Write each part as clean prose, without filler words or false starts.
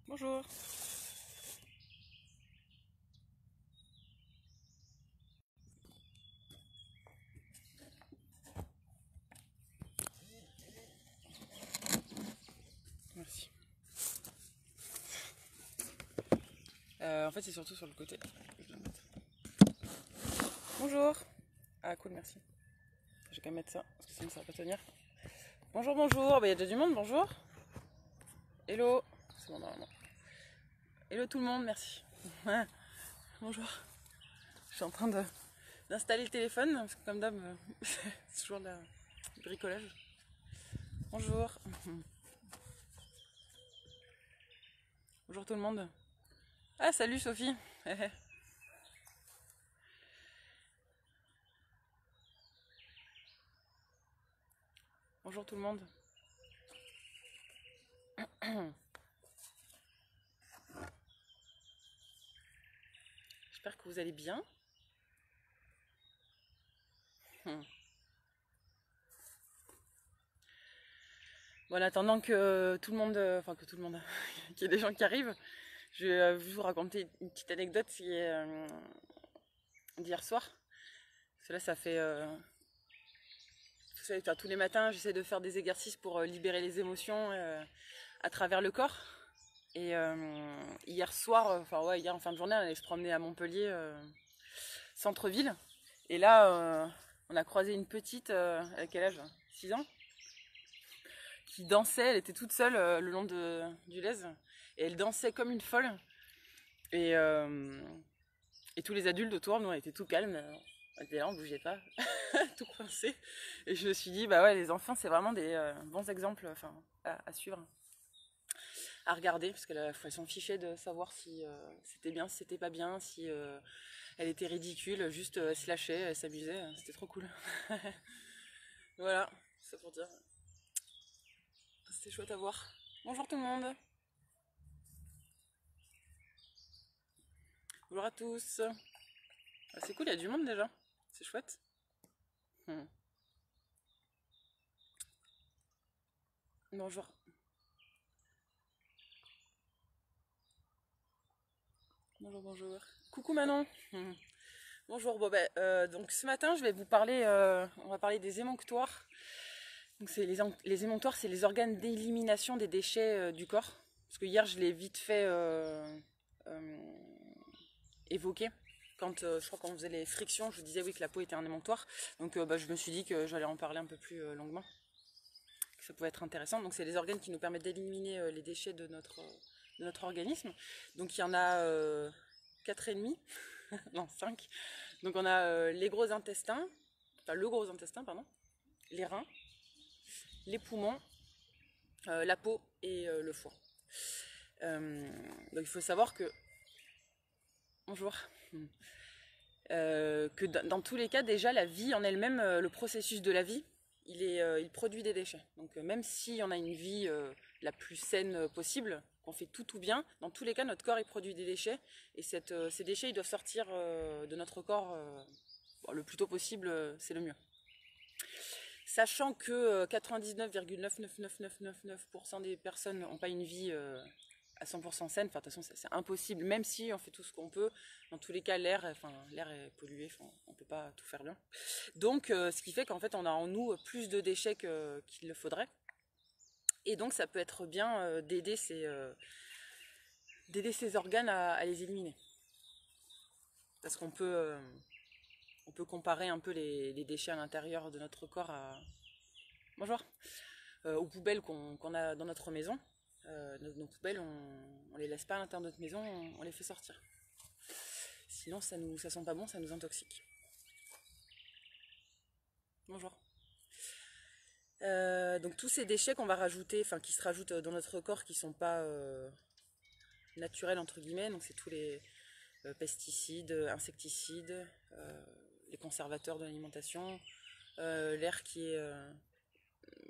Bonjour. Merci. En fait, c'est surtout sur le côté. Je vais la mettre. Bonjour. Ah, cool, merci. J'ai qu'à mettre ça, parce que sinon ça va pas tenir. Bonjour, bonjour. Bah, y a déjà du monde, bonjour. Hello. C'est bon, normalement. Hello tout le monde, merci. Bonjour. Je suis en train d'installer le téléphone, parce que comme d'hab, c'est toujours du bricolage. Bonjour. Bonjour tout le monde. Ah, salut Sophie. Bonjour tout le monde. J'espère que vous allez bien. Bon, en attendant que tout le monde, enfin que tout le monde, qu'il y ait des gens qui arrivent, je vais vous raconter une petite anecdote qui est d'hier soir. Parce que là, ça fait, enfin, tous les matins, j'essaie de faire des exercices pour libérer les émotions à travers le corps. Et hier soir, enfin ouais, hier en fin de journée, on allait se promener à Montpellier, centre-ville. Et là, on a croisé une petite, à quel âge? 6 ans, qui dansait, elle était toute seule le long du Lez, et elle dansait comme une folle. Et, tous les adultes autour, nous on était tout calmes, on était là, on bougeait pas, tout coincé. Et je me suis dit, bah ouais, les enfants c'est vraiment des bons exemples à suivre, à regarder, parce qu'elles s'en fichaient de savoir si c'était bien, si c'était pas bien, si elle était ridicule, juste elle se lâchait, elle s'amusait, c'était trop cool. Voilà, ça pour dire. C'était chouette à voir. Bonjour tout le monde. Bonjour à tous. Ah, c'est cool, il y a du monde déjà. C'est chouette. Hmm. Bonjour. Bonjour, bonjour. Coucou Manon. Hmm. Bonjour, bon, ben, donc ce matin je vais vous parler, on va parler des émonctoires. Donc c'est les émonctoires, c'est les organes d'élimination des déchets du corps. Parce que hier je l'ai vite fait euh, évoquer. Quand je crois qu'on faisait les frictions, je vous disais oui que la peau était un émonctoire. Donc bah, je me suis dit que j'allais en parler un peu plus longuement, que ça pouvait être intéressant. Donc c'est les organes qui nous permettent d'éliminer les déchets de notre organisme. Donc il y en a 4,5, non 5. Donc on a les gros intestins, enfin le gros intestin, pardon, les reins, les poumons, la peau et le foie. Donc il faut savoir que... Bonjour. Que dans tous les cas, déjà, la vie en elle-même, le processus de la vie, il produit des déchets. Donc même si on a une vie la plus saine possible, qu'on fait tout bien, dans tous les cas, notre corps, il produit des déchets. Et ces déchets, ils doivent sortir de notre corps bon, le plus tôt possible, c'est le mieux. Sachant que 99,99999% des personnes n'ont pas une vie à 100% saine, enfin de toute façon c'est impossible, même si on fait tout ce qu'on peut, dans tous les cas l'air est pollué, on peut pas tout faire bien. Donc ce qui fait qu'en fait on a en nous plus de déchets qu'il le faudrait, et donc ça peut être bien d'aider ces organes à les éliminer. Parce on peut comparer un peu les déchets à l'intérieur de notre corps bonjour, aux poubelles qu'on a dans notre maison. Nos poubelles, on les laisse pas à l'intérieur de notre maison, on les fait sortir. Sinon, ça sent pas bon, ça nous intoxique. Bonjour. Donc tous ces déchets qu'on va rajouter, enfin qui se rajoutent dans notre corps, qui sont pas naturels entre guillemets, donc c'est tous les pesticides, insecticides, les conservateurs de l'alimentation, l'air qui est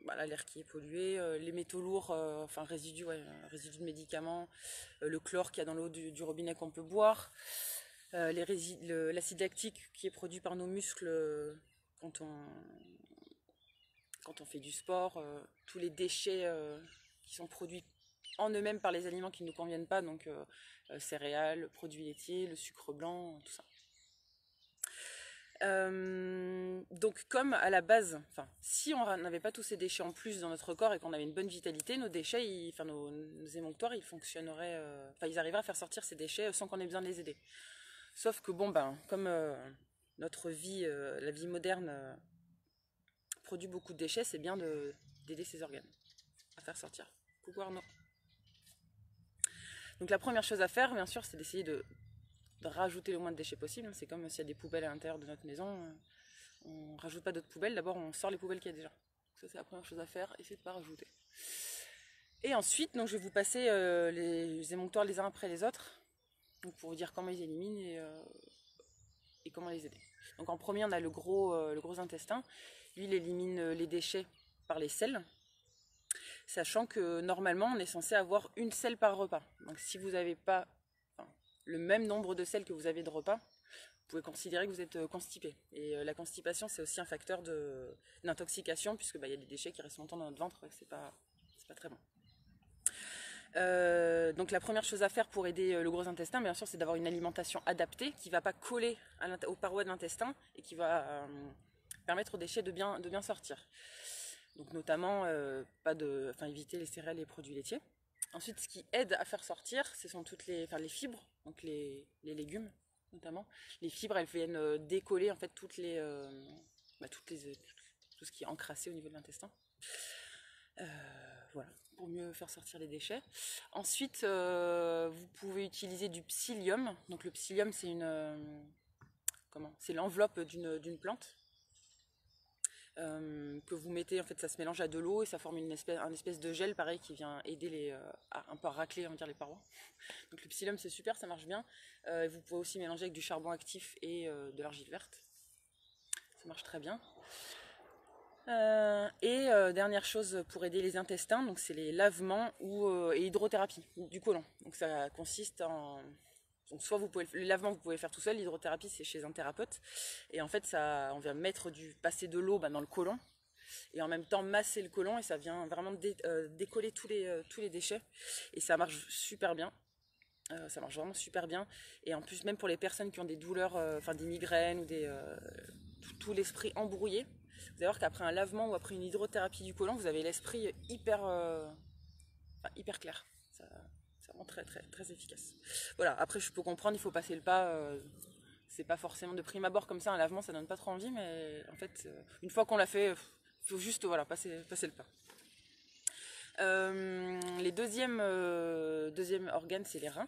voilà, l'air qui est pollué, les métaux lourds, enfin résidus, ouais, résidus de médicaments, le chlore qu'il y a dans l'eau du robinet qu'on peut boire, l'acide lactique qui est produit par nos muscles quand on fait du sport, tous les déchets qui sont produits en eux-mêmes par les aliments qui ne nous conviennent pas, donc céréales, produits laitiers, le sucre blanc, tout ça. Donc comme à la base, si on n'avait pas tous ces déchets en plus dans notre corps et qu'on avait une bonne vitalité, nos déchets, nos émonctoires, ils fonctionneraient, ils arriveraient à faire sortir ces déchets sans qu'on ait besoin de les aider. Sauf que bon comme notre vie, la vie moderne produit beaucoup de déchets, c'est bien d'aider ces organes à faire sortir. Coucou Arnaud. Donc la première chose à faire, bien sûr, c'est d'essayer de rajouter le moins de déchets possible. C'est comme s'il y a des poubelles à l'intérieur de notre maison, on rajoute pas d'autres poubelles, d'abord on sort les poubelles qu'il y a déjà. Ça c'est la première chose à faire, essayez de pas rajouter. Et ensuite, donc, je vais vous passer les émonctoires les uns après les autres, donc pour vous dire comment ils éliminent et comment les aider. Donc en premier on a le gros intestin, lui il élimine les déchets par les selles, sachant que normalement on est censé avoir une selle par repas. Donc si vous n'avez pas le même nombre de selles que vous avez de repas, vous pouvez considérer que vous êtes constipé. Et la constipation, c'est aussi un facteur d'intoxication, puisque y a des déchets qui restent longtemps dans notre ventre, c'est pas très bon. Donc la première chose à faire pour aider le gros intestin, bien sûr, c'est d'avoir une alimentation adaptée qui ne va pas coller aux parois de l'intestin et qui va permettre aux déchets de bien sortir. Donc notamment, éviter les céréales et les produits laitiers. Ensuite, ce qui aide à faire sortir, ce sont toutes les fibres, donc les légumes notamment. Les fibres, elles viennent décoller en fait tout ce qui est encrassé au niveau de l'intestin. Voilà, pour mieux faire sortir les déchets. Ensuite, vous pouvez utiliser du psyllium. Donc le psyllium, c'est c'est l'enveloppe d'une plante. Que vous mettez, en fait ça se mélange à de l'eau et ça forme un espèce de gel pareil qui vient aider un peu à racler les parois. Donc le psyllium c'est super, ça marche bien. Vous pouvez aussi mélanger avec du charbon actif et de l'argile verte. Ça marche très bien. Dernière chose pour aider les intestins, donc c'est les lavements et hydrothérapie du côlon. Donc ça consiste en... Donc soit le lavement vous pouvez le faire tout seul, l'hydrothérapie c'est chez un thérapeute. Et en fait on vient passer de l'eau dans le côlon et en même temps masser le côlon et ça vient vraiment décoller tous les déchets. Et ça marche super bien. Ça marche vraiment super bien. Et en plus même pour les personnes qui ont des douleurs, des migraines ou tout l'esprit embrouillé, vous allez voir qu'après un lavement ou après une hydrothérapie du côlon, vous avez l'esprit hyper clair. C'est vraiment très très très efficace. Voilà, après je peux comprendre, il faut passer le pas. C'est pas forcément de prime abord comme ça, un lavement ça donne pas trop envie, mais en fait, une fois qu'on l'a fait, il faut juste passer le pas. Les deuxième organe, c'est les reins.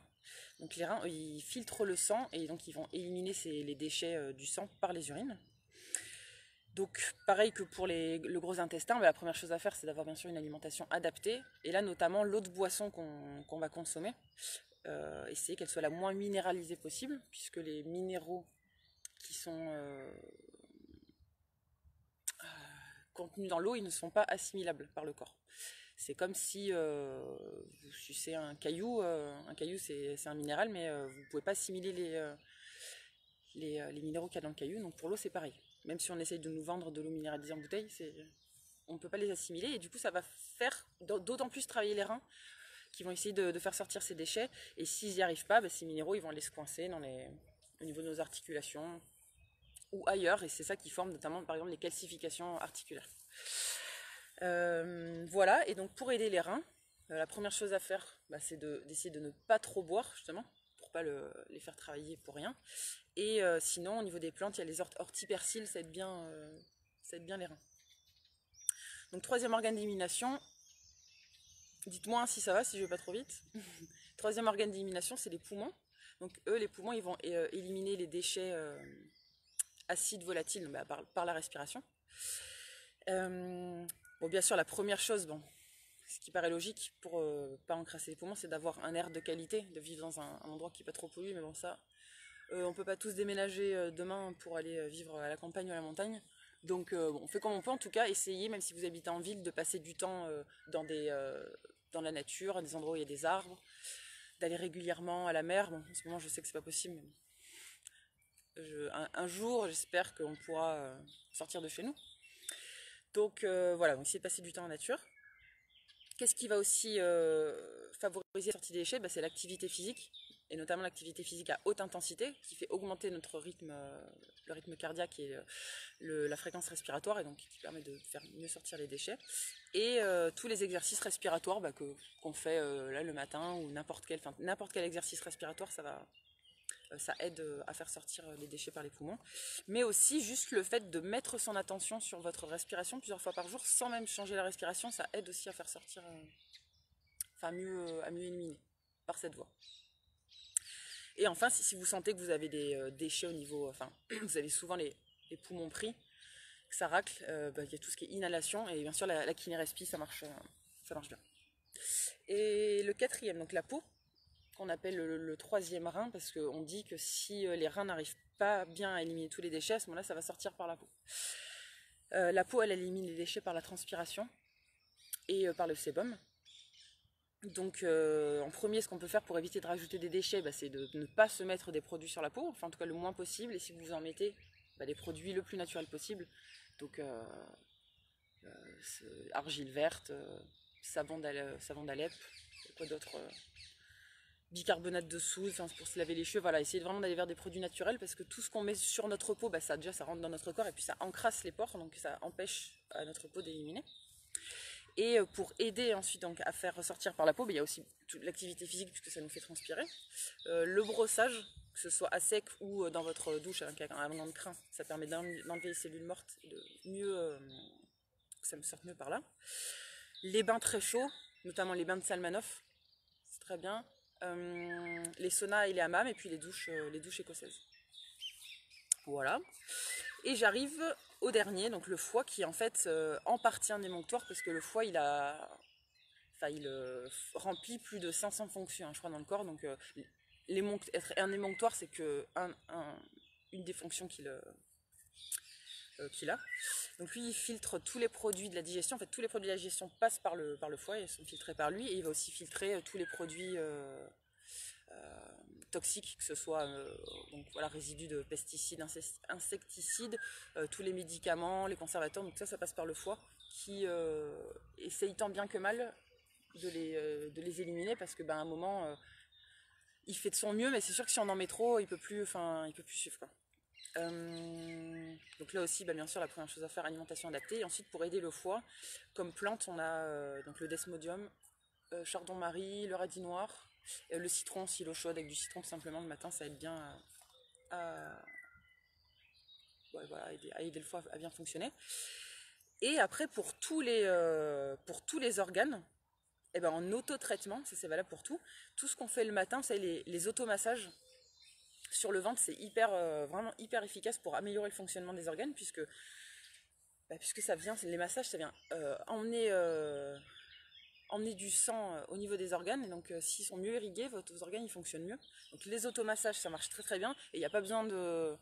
Donc les reins, ils filtrent le sang et donc ils vont éliminer les déchets du sang par les urines. Donc pareil que pour le gros intestin, la première chose à faire c'est d'avoir bien sûr une alimentation adaptée. Et là notamment l'eau de boisson qu'on va consommer, essayer qu'elle soit la moins minéralisée possible, puisque les minéraux qui sont contenus dans l'eau, ils ne sont pas assimilables par le corps. C'est comme si vous sucez un caillou. Un caillou c'est un minéral, mais vous ne pouvez pas assimiler les minéraux qu'il y a dans le caillou. Donc pour l'eau c'est pareil. Même si on essaye de nous vendre de l'eau minéralisée en bouteille, on ne peut pas les assimiler. Et du coup ça va faire d'autant plus travailler les reins qui vont essayer de faire sortir ces déchets. Et s'ils n'y arrivent pas, ces minéraux ils vont aller se coincer au niveau de nos articulations ou ailleurs. Et c'est ça qui forme notamment par exemple les calcifications articulaires. Voilà, et donc pour aider les reins, la première chose à faire, c'est d'essayer de ne pas trop boire, justement, pour pas les faire travailler pour rien. Et sinon, au niveau des plantes, il y a les ortipersiles, ça aide bien les reins. Donc troisième organe d'élimination, dites-moi si ça va, si je vais pas trop vite. Troisième organe d'élimination, c'est les poumons. Donc eux, les poumons, ils vont éliminer les déchets acides volatiles par la respiration. Bon, bien sûr, la première chose, ce qui paraît logique pour pas encrasser les poumons, c'est d'avoir un air de qualité, de vivre dans un endroit qui n'est pas trop pollué. Mais bon, ça, on peut pas tous déménager demain pour aller vivre à la campagne ou à la montagne. Donc, on fait comme on peut. En tout cas, essayez, même si vous habitez en ville, de passer du temps dans la nature, à des endroits où il y a des arbres, d'aller régulièrement à la mer. Bon, en ce moment, je sais que c'est pas possible, mais un jour, j'espère qu'on pourra sortir de chez nous. Donc voilà, essayez de passer du temps en nature. Qu'est-ce qui va aussi favoriser la sortie des déchets? C'est l'activité physique, et notamment l'activité physique à haute intensité, qui fait augmenter notre rythme, le rythme cardiaque et la fréquence respiratoire, et donc qui permet de faire mieux sortir les déchets. Et tous les exercices respiratoires qu'on fait là le matin, ou n'importe quel exercice respiratoire, ça aide à faire sortir les déchets par les poumons. Mais aussi juste le fait de mettre son attention sur votre respiration plusieurs fois par jour, sans même changer la respiration, ça aide aussi à faire sortir, à mieux éliminer par cette voie. Et enfin, si vous sentez que vous avez des déchets au niveau, vous avez souvent les poumons pris, que ça racle, il y a tout ce qui est inhalation, et bien sûr la kiné-respi, ça marche bien. Et le quatrième, donc la peau, qu'on appelle le troisième rein, parce qu'on dit que si les reins n'arrivent pas bien à éliminer tous les déchets, à ce moment-là, ça va sortir par la peau. La peau, elle élimine les déchets par la transpiration et par le sébum. Donc en premier, ce qu'on peut faire pour éviter de rajouter des déchets, c'est de ne pas se mettre des produits sur la peau, enfin en tout cas le moins possible, et si vous en mettez, des produits le plus naturel possible. Donc argile verte, savon d'Alep, quoi d'autre, bicarbonate de soude, pour se laver les cheveux, voilà, essayez vraiment d'aller vers des produits naturels, parce que tout ce qu'on met sur notre peau, ça rentre dans notre corps, et puis ça encrasse les pores, donc ça empêche à notre peau d'éliminer. Et pour aider ensuite donc, à faire ressortir par la peau, il y a aussi l'activité physique, puisque ça nous fait transpirer. Le brossage, que ce soit à sec ou dans votre douche avec un aliment de crin, ça permet d'enlever les cellules mortes et de mieux que ça me sorte mieux par là. Les bains très chauds, notamment les bains de Salmanov, c'est très bien. Les saunas et les hammams, et puis les douches écossaises. Voilà. Et j'arrive au dernier, donc le foie, qui est en fait en partie un émonctoire, parce que le foie il remplit plus de 500 fonctions, je crois, dans le corps. Donc être un émonctoire, c'est que une des fonctions qu'il a. Donc lui, il filtre tous les produits de la digestion. En fait, tous les produits de la digestion passent par le foie et sont filtrés par lui. Et il va aussi filtrer tous les produits toxiques, que ce soit résidus de pesticides, insecticides, tous les médicaments, les conservateurs. Donc ça passe par le foie, qui essaye tant bien que mal de les éliminer, parce que à un moment, il fait de son mieux, mais c'est sûr que si on en met trop, il peut plus suivre, quoi. Donc là aussi, bien sûr, la première chose à faire, alimentation adaptée. Et ensuite, pour aider le foie, comme plante, on a donc le desmodium, chardon-marie, le radis noir, le citron, si l'eau chaude avec du citron tout simplement le matin, ça aide bien à aider le foie à bien fonctionner. Et après, pour tous les organes, en auto-traitement, ça c'est valable pour tout ce qu'on fait le matin, vous savez, les automassages sur le ventre, c'est vraiment hyper efficace pour améliorer le fonctionnement des organes, puisque les massages, ça vient emmener du sang au niveau des organes, et donc s'ils sont mieux irrigués, vos organes ils fonctionnent mieux. Donc les automassages, ça marche très très bien, et il n'y a pas besoin de...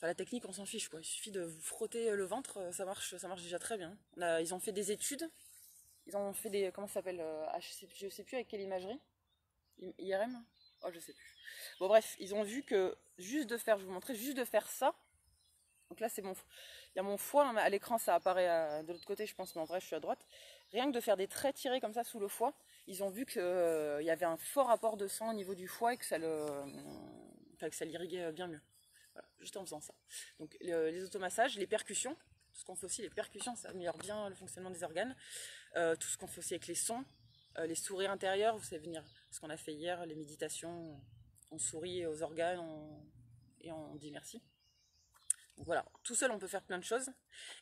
la technique, on s'en fiche, quoi. Il suffit de vous frotter le ventre, ça marche déjà très bien. Ils ont fait des études, ils ont fait des... Comment ça s'appelle, je sais plus avec quelle imagerie, IRM. Oh, je sais plus. Bon, bref, ils ont vu que juste de faire ça. Donc là, il y a mon foie, à l'écran, ça apparaît de l'autre côté, je pense, mais en vrai, je suis à droite. Rien que de faire des traits tirés comme ça sous le foie, ils ont vu qu'il y avait un fort apport de sang au niveau du foie, et que ça l'irriguait bien mieux. Voilà, juste en faisant ça. Donc les automassages, les percussions, tout ce qu'on fait aussi, les percussions, ça améliore bien le fonctionnement des organes. Tout ce qu'on fait aussi avec les sons. Les sourires intérieurs, vous savez venir, ce qu'on a fait hier, les méditations, on sourit aux organes et on dit merci. Donc voilà, tout seul on peut faire plein de choses.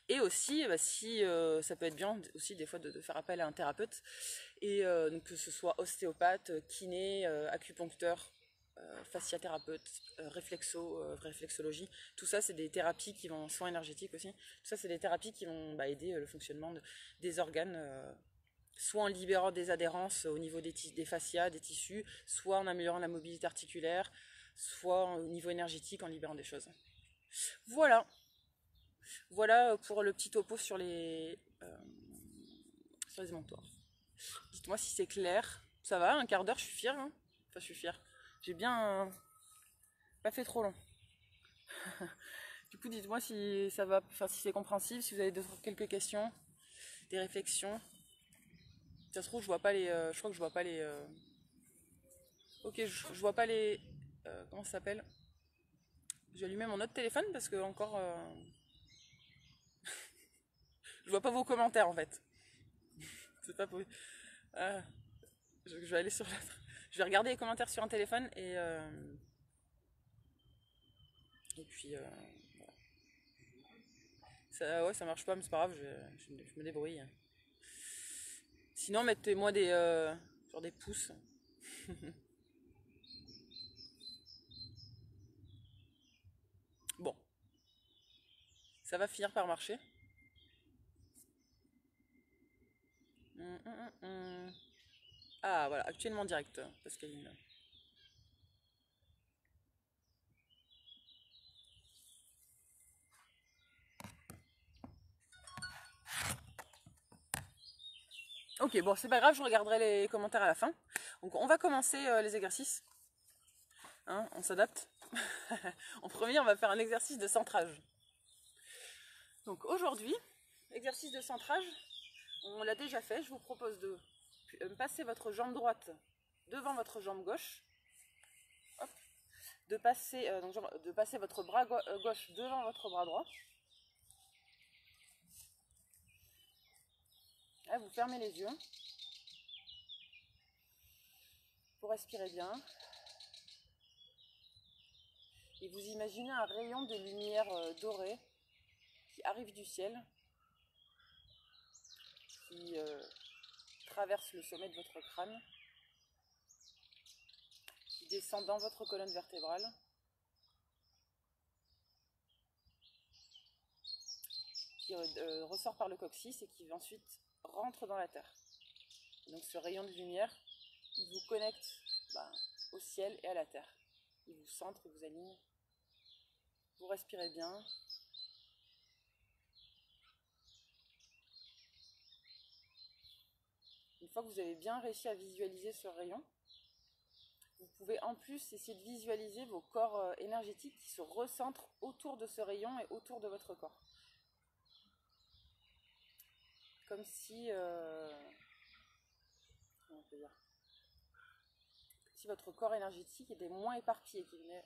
Et aussi, ça peut être bien aussi des fois de faire appel à un thérapeute, et donc que ce soit ostéopathe, kiné, acupuncteur, fasciathérapeute, réflexologie, tout ça c'est des thérapies qui vont, soins énergétiques aussi, tout ça c'est des thérapies qui vont aider le fonctionnement des organes, soit en libérant des adhérences au niveau des fascias, des tissus, soit en améliorant la mobilité articulaire, soit au niveau énergétique en libérant des choses. Voilà pour le petit topo sur les émonctoires. Dites-moi si c'est clair. Ça va, un quart d'heure, je suis fière. Hein, enfin, je suis fière. J'ai bien pas fait trop long. Du coup, dites-moi si ça va, si c'est compréhensible, si vous avez quelques questions, des réflexions. Ça se trouve, je vois pas les. Je crois que je vois pas les. Ok, je vois pas les. Comment ça s'appelle? J'ai allumé mon autre téléphone parce que encore. Je vois pas vos commentaires en fait. C'est pas possible. Ah, je vais aller sur l'autre. Je vais regarder les commentaires sur un téléphone et puis voilà. Ça, ouais, ça marche pas, mais c'est pas grave, je me débrouille. Sinon, mettez-moi des genre des pouces. Bon, ça va finir par marcher. Hum, hum, hum, hum. Ah voilà, actuellement en direct, Pascaline. Ok, bon, c'est pas grave, je regarderai les commentaires à la fin. Donc, on va commencer les exercices. Hein, on s'adapte. En premier, on va faire un exercice de centrage. Donc, aujourd'hui, exercice de centrage, on l'a déjà fait. Je vous propose de passer votre jambe droite devant votre jambe gauche. Hop. De passer votre bras gauche devant votre bras droit. Là, vous fermez les yeux. Vous respirez bien. Et vous imaginez un rayon de lumière dorée qui arrive du ciel, qui traverse le sommet de votre crâne, qui descend dans votre colonne vertébrale, qui ressort par le coccyx et qui ensuite rentre dans la terre. Donc ce rayon de lumière, il vous connecte au ciel et à la terre. Il vous centre, il vous aligne. Vous respirez bien. Une fois que vous avez bien réussi à visualiser ce rayon, vous pouvez en plus essayer de visualiser vos corps énergétiques qui se recentrent autour de ce rayon et autour de votre corps. Comme si, comment on peut dire, si votre corps énergétique était moins éparpillé, qu'il venait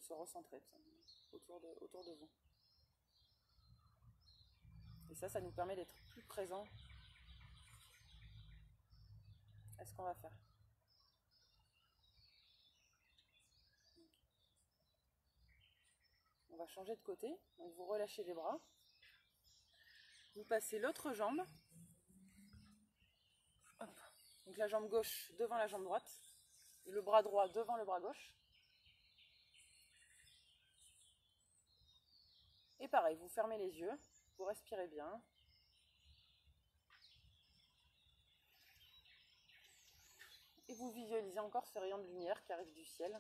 se recentrer autour de vous. Et ça nous permet d'être plus présents à ce qu'on va faire. On va changer de côté, donc vous relâchez les bras. Vous passez l'autre jambe. Hop. Donc la jambe gauche devant la jambe droite. Et le bras droit devant le bras gauche. Et pareil, vous fermez les yeux. Vous respirez bien. Et vous visualisez encore ce rayon de lumière qui arrive du ciel.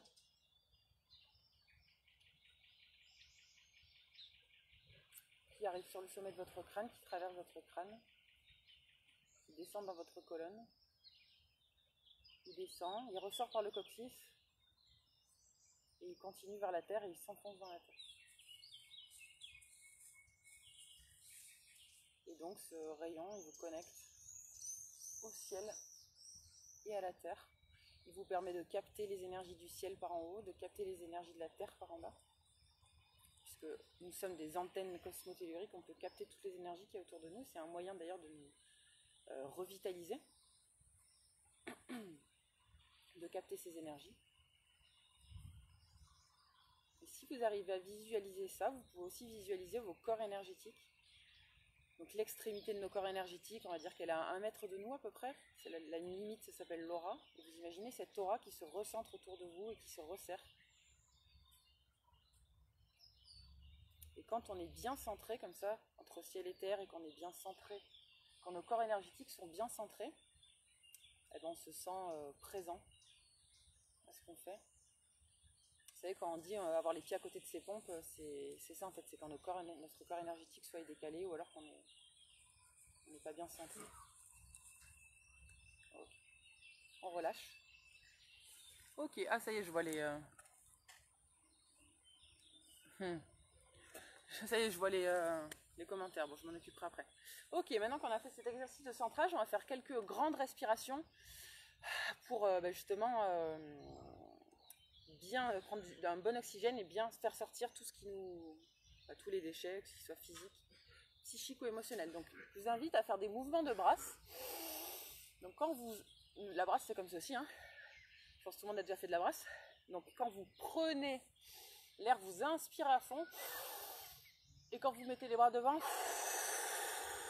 Qui arrive sur le sommet de votre crâne, qui traverse votre crâne. Qui descend dans votre colonne. Il descend, il ressort par le coccyx. Et il continue vers la terre et il s'enfonce dans la terre. Et donc ce rayon, il vous connecte au ciel et à la terre. Il vous permet de capter les énergies du ciel par en haut, de capter les énergies de la terre par en bas. Puisque nous sommes des antennes cosmotelluriques, on peut capter toutes les énergies qu'il y a autour de nous. C'est un moyen d'ailleurs de nous revitaliser, de capter ces énergies. Et si vous arrivez à visualiser ça, vous pouvez aussi visualiser vos corps énergétiques. Donc l'extrémité de nos corps énergétiques, on va dire qu'elle est à 1 mètre de nous à peu près. C'est la limite, ça s'appelle l'aura. Et vous imaginez cette aura qui se recentre autour de vous et qui se resserre. Et quand on est bien centré comme ça, entre ciel et terre, et qu'on est bien centré, quand nos corps énergétiques sont bien centrés, eh ben on se sent présent à ce qu'on fait. Vous savez, quand on dit avoir les pieds à côté de ses pompes, c'est ça en fait, c'est quand notre corps énergétique soit décalé ou alors qu'on n'est pas bien centré. Okay. On relâche. Ok, ah ça y est, je vois les... Ça y est, je vois les commentaires. Bon, je m'en occuperai après. Ok, maintenant qu'on a fait cet exercice de centrage, on va faire quelques grandes respirations pour justement bien prendre un bon oxygène et bien faire sortir tout ce qui nous... tous les déchets, que ce soit physiques, psychiques ou émotionnels. Donc, je vous invite à faire des mouvements de brasse. Donc, quand vous... La brasse, c'est comme ceci, hein. Je pense que tout le monde a déjà fait de la brasse. Donc, quand vous prenez l'air, vous inspirez à fond. Et quand vous mettez les bras devant,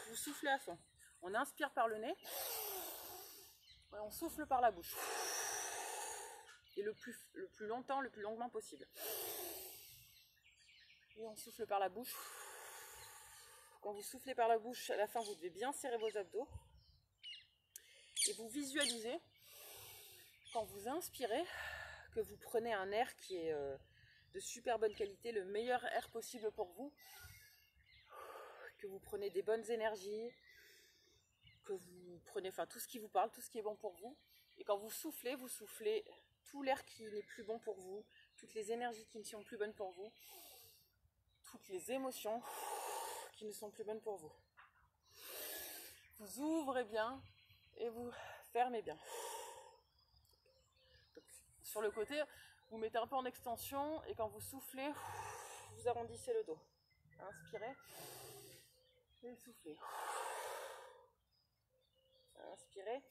vous soufflez à fond. On inspire par le nez. Et on souffle par la bouche. Et le plus longtemps, le plus longuement possible. Et on souffle par la bouche. Quand vous soufflez par la bouche, à la fin, vous devez bien serrer vos abdos. Et vous visualisez, quand vous inspirez, que vous prenez un air qui est de super bonne qualité, le meilleur air possible pour vous. Que vous prenez des bonnes énergies, que vous prenez tout ce qui vous parle, tout ce qui est bon pour vous. Et quand vous soufflez tout l'air qui n'est plus bon pour vous, toutes les énergies qui ne sont plus bonnes pour vous, toutes les émotions qui ne sont plus bonnes pour vous. Vous ouvrez bien et vous fermez bien. Donc, sur le côté, vous mettez un peu en extension et quand vous soufflez, vous arrondissez le dos. Inspirez et soufflez. Inspirez.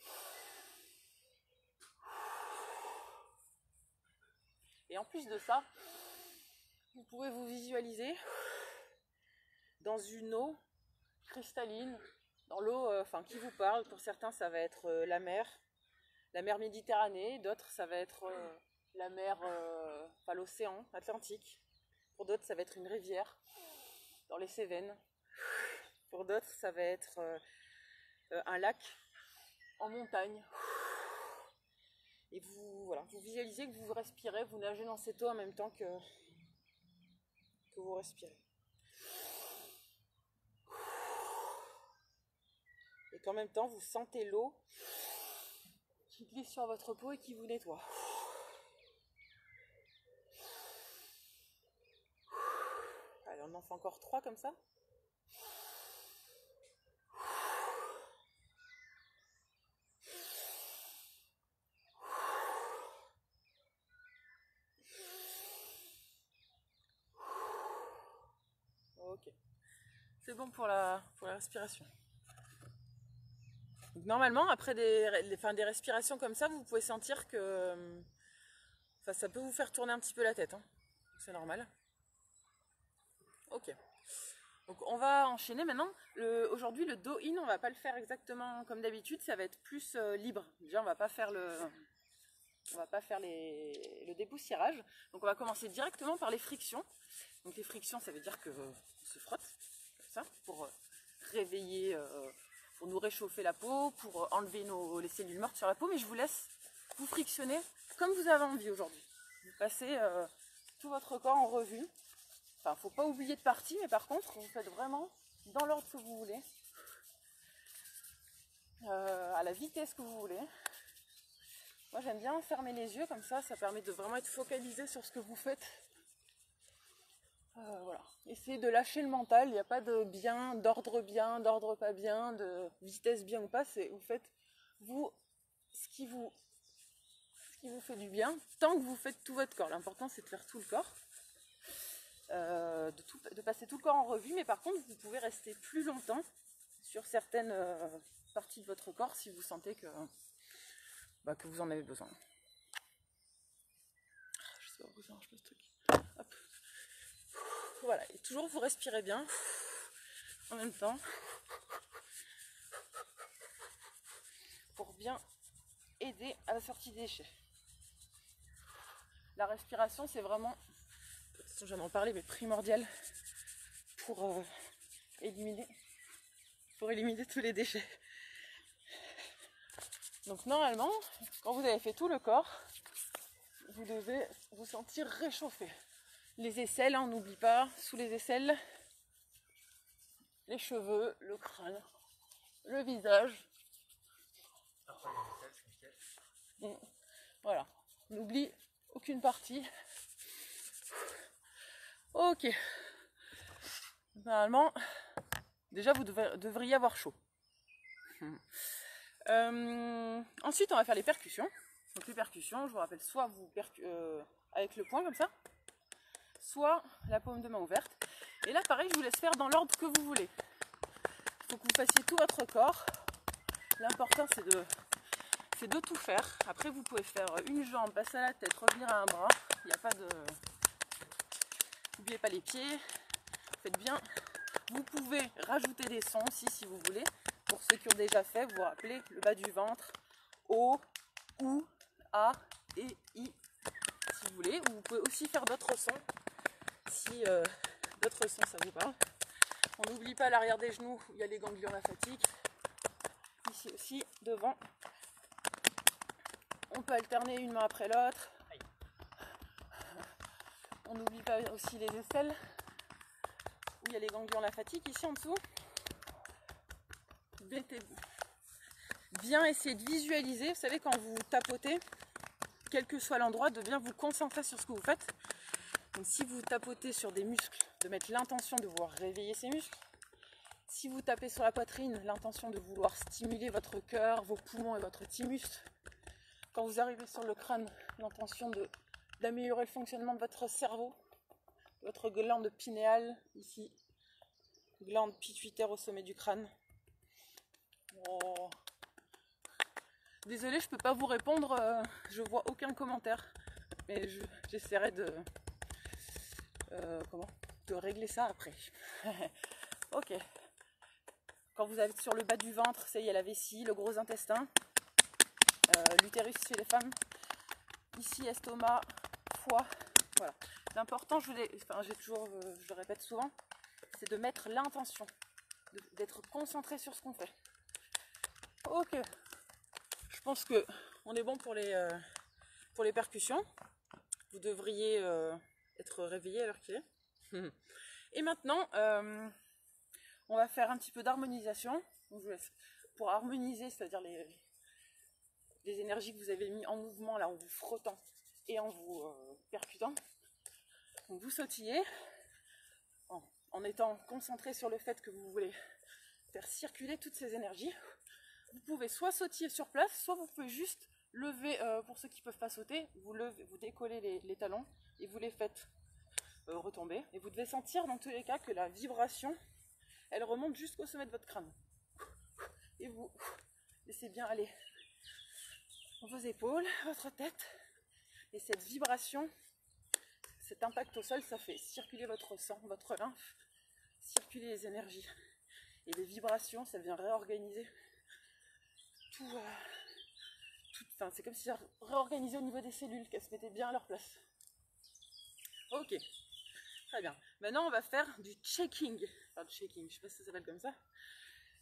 Et en plus de ça, vous pouvez vous visualiser dans une eau cristalline, dans l'eau qui vous parle. Pour certains, ça va être la mer Méditerranée. D'autres, ça va être la mer, l'océan Atlantique. Pour d'autres, ça va être une rivière dans les Cévennes. Pour d'autres, ça va être un lac en montagne. Et vous visualisez que vous respirez, vous nagez dans cette eau en même temps que vous respirez. Et qu'en même temps, vous sentez l'eau qui glisse sur votre peau et qui vous nettoie. Allez, on en fait encore 3 comme ça. Ok. C'est bon pour la respiration. Donc, normalement, après des respirations comme ça, vous pouvez sentir que ça peut vous faire tourner un petit peu la tête. Hein. C'est normal. Ok. Donc on va enchaîner maintenant. Aujourd'hui, le dos in, on va pas le faire exactement comme d'habitude. Ça va être plus libre. Déjà, on va pas faire le dépoussiérage. Donc on va commencer directement par les frictions. Donc les frictions, ça veut dire que on se frotte comme ça pour réveiller, pour nous réchauffer la peau, pour enlever les cellules mortes sur la peau. Mais je vous laisse vous frictionner comme vous avez envie aujourd'hui. Vous passez tout votre corps en revue. Enfin, faut pas oublier de partie, mais par contre, vous faites vraiment dans l'ordre que vous voulez, à la vitesse que vous voulez. Moi, j'aime bien fermer les yeux, comme ça permet de vraiment être focalisé sur ce que vous faites. Voilà. Essayez de lâcher le mental, il n'y a pas de bien, d'ordre pas bien, de vitesse bien ou pas, vous faites, ce qui vous fait du bien, tant que vous faites tout votre corps. L'important, c'est de faire tout le corps. De passer tout le corps en revue, mais par contre vous pouvez rester plus longtemps sur certaines parties de votre corps si vous sentez que vous en avez besoin. Je sais pas pourquoi ça marche pas ce truc. Hop. Voilà, et toujours vous respirez bien en même temps pour bien aider à la sortie des déchets. La respiration, c'est vraiment, je viens d'en parler, mais primordial pour éliminer tous les déchets. Donc normalement, quand vous avez fait tout le corps, vous devez vous sentir réchauffé. Les aisselles, on n'oublie pas, sous les aisselles, les cheveux, le crâne, le visage. Voilà, on n'oublie aucune partie. Ok. Normalement, déjà vous devriez avoir chaud. Ensuite, on va faire les percussions. Donc les percussions, je vous rappelle, soit vous avec le poing comme ça, soit la paume de main ouverte. Et là, pareil, je vous laisse faire dans l'ordre que vous voulez. Il faut que vous fassiez tout votre corps. L'important, c'est de tout faire. Après, vous pouvez faire une jambe, passer à la tête, revenir à un bras. Il n'y a pas de... N'oubliez pas les pieds. Faites bien. Vous pouvez rajouter des sons aussi si vous voulez. Pour ceux qui ont déjà fait, vous vous rappelez le bas du ventre, O, OU, A et I, si vous voulez. Ou vous pouvez aussi faire d'autres sons, si d'autres sons ça vous parle. On n'oublie pas l'arrière des genoux, où il y a les ganglions lymphatiques. Ici aussi, devant. On peut alterner une main après l'autre. On n'oublie pas aussi les aisselles, où il y a les ganglions lymphatiques, ici en dessous. Bien essayer de visualiser, vous savez, quand vous tapotez, quel que soit l'endroit, de bien vous concentrer sur ce que vous faites. Donc si vous tapotez sur des muscles, de mettre l'intention de vouloir réveiller ces muscles. Si vous tapez sur la poitrine, l'intention de vouloir stimuler votre cœur, vos poumons et votre thymus. Quand vous arrivez sur le crâne, l'intention d'améliorer le fonctionnement de votre cerveau, votre glande pinéale, ici, glande pituitaire au sommet du crâne. Oh. Désolée, je peux pas vous répondre, je vois aucun commentaire, mais j'essaierai de régler ça après. Ok. Quand vous êtes sur le bas du ventre, il y a la vessie, le gros intestin, l'utérus chez les femmes, ici estomac, foie, voilà. L'important, je le répète souvent, c'est de mettre l'intention, d'être concentré sur ce qu'on fait. Ok. Je pense que on est bon pour les percussions. Vous devriez être réveillé à l'heure qu'il est. Et maintenant, on va faire un petit peu d'harmonisation. Pour harmoniser, c'est-à-dire les énergies que vous avez mis en mouvement là en vous frottant et en vous percutant. Donc vous sautillez en étant concentré sur le fait que vous voulez faire circuler toutes ces énergies. Vous pouvez soit sautiller sur place, soit vous pouvez juste lever, pour ceux qui ne peuvent pas sauter, vous décollez les talons et vous les faites retomber. Et vous devez sentir dans tous les cas que la vibration, elle remonte jusqu'au sommet de votre crâne. Et vous laissez bien aller vos épaules, votre tête. Et cette vibration, cet impact au sol, ça fait circuler votre sang, votre lymphe, circuler les énergies. Et les vibrations, ça vient réorganiser c'est comme si ça réorganisait au niveau des cellules, qu'elles se mettaient bien à leur place. Ok, très bien. Maintenant, on va faire du checking. Enfin, du shaking, je sais pas si ça s'appelle comme ça.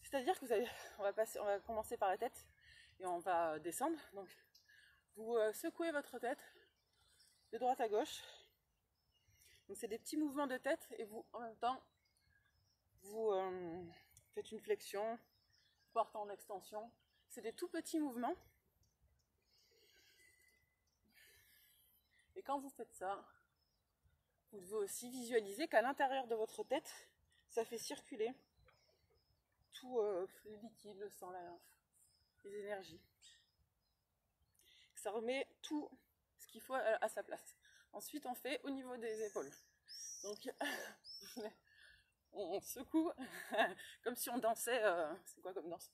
C'est-à-dire que on va commencer par la tête et on va descendre. Donc, vous secouez votre tête de droite à gauche. Donc, c'est des petits mouvements de tête et vous, en même temps, vous faites une flexion, porte en extension. C'est des tout petits mouvements. Et quand vous faites ça, vous devez aussi visualiser qu'à l'intérieur de votre tête, ça fait circuler tout le liquide, le sang, la lymphe, les énergies. Ça remet tout ce qu'il faut à sa place. Ensuite, on fait au niveau des épaules. Donc, on secoue comme si on dansait. C'est quoi comme danse?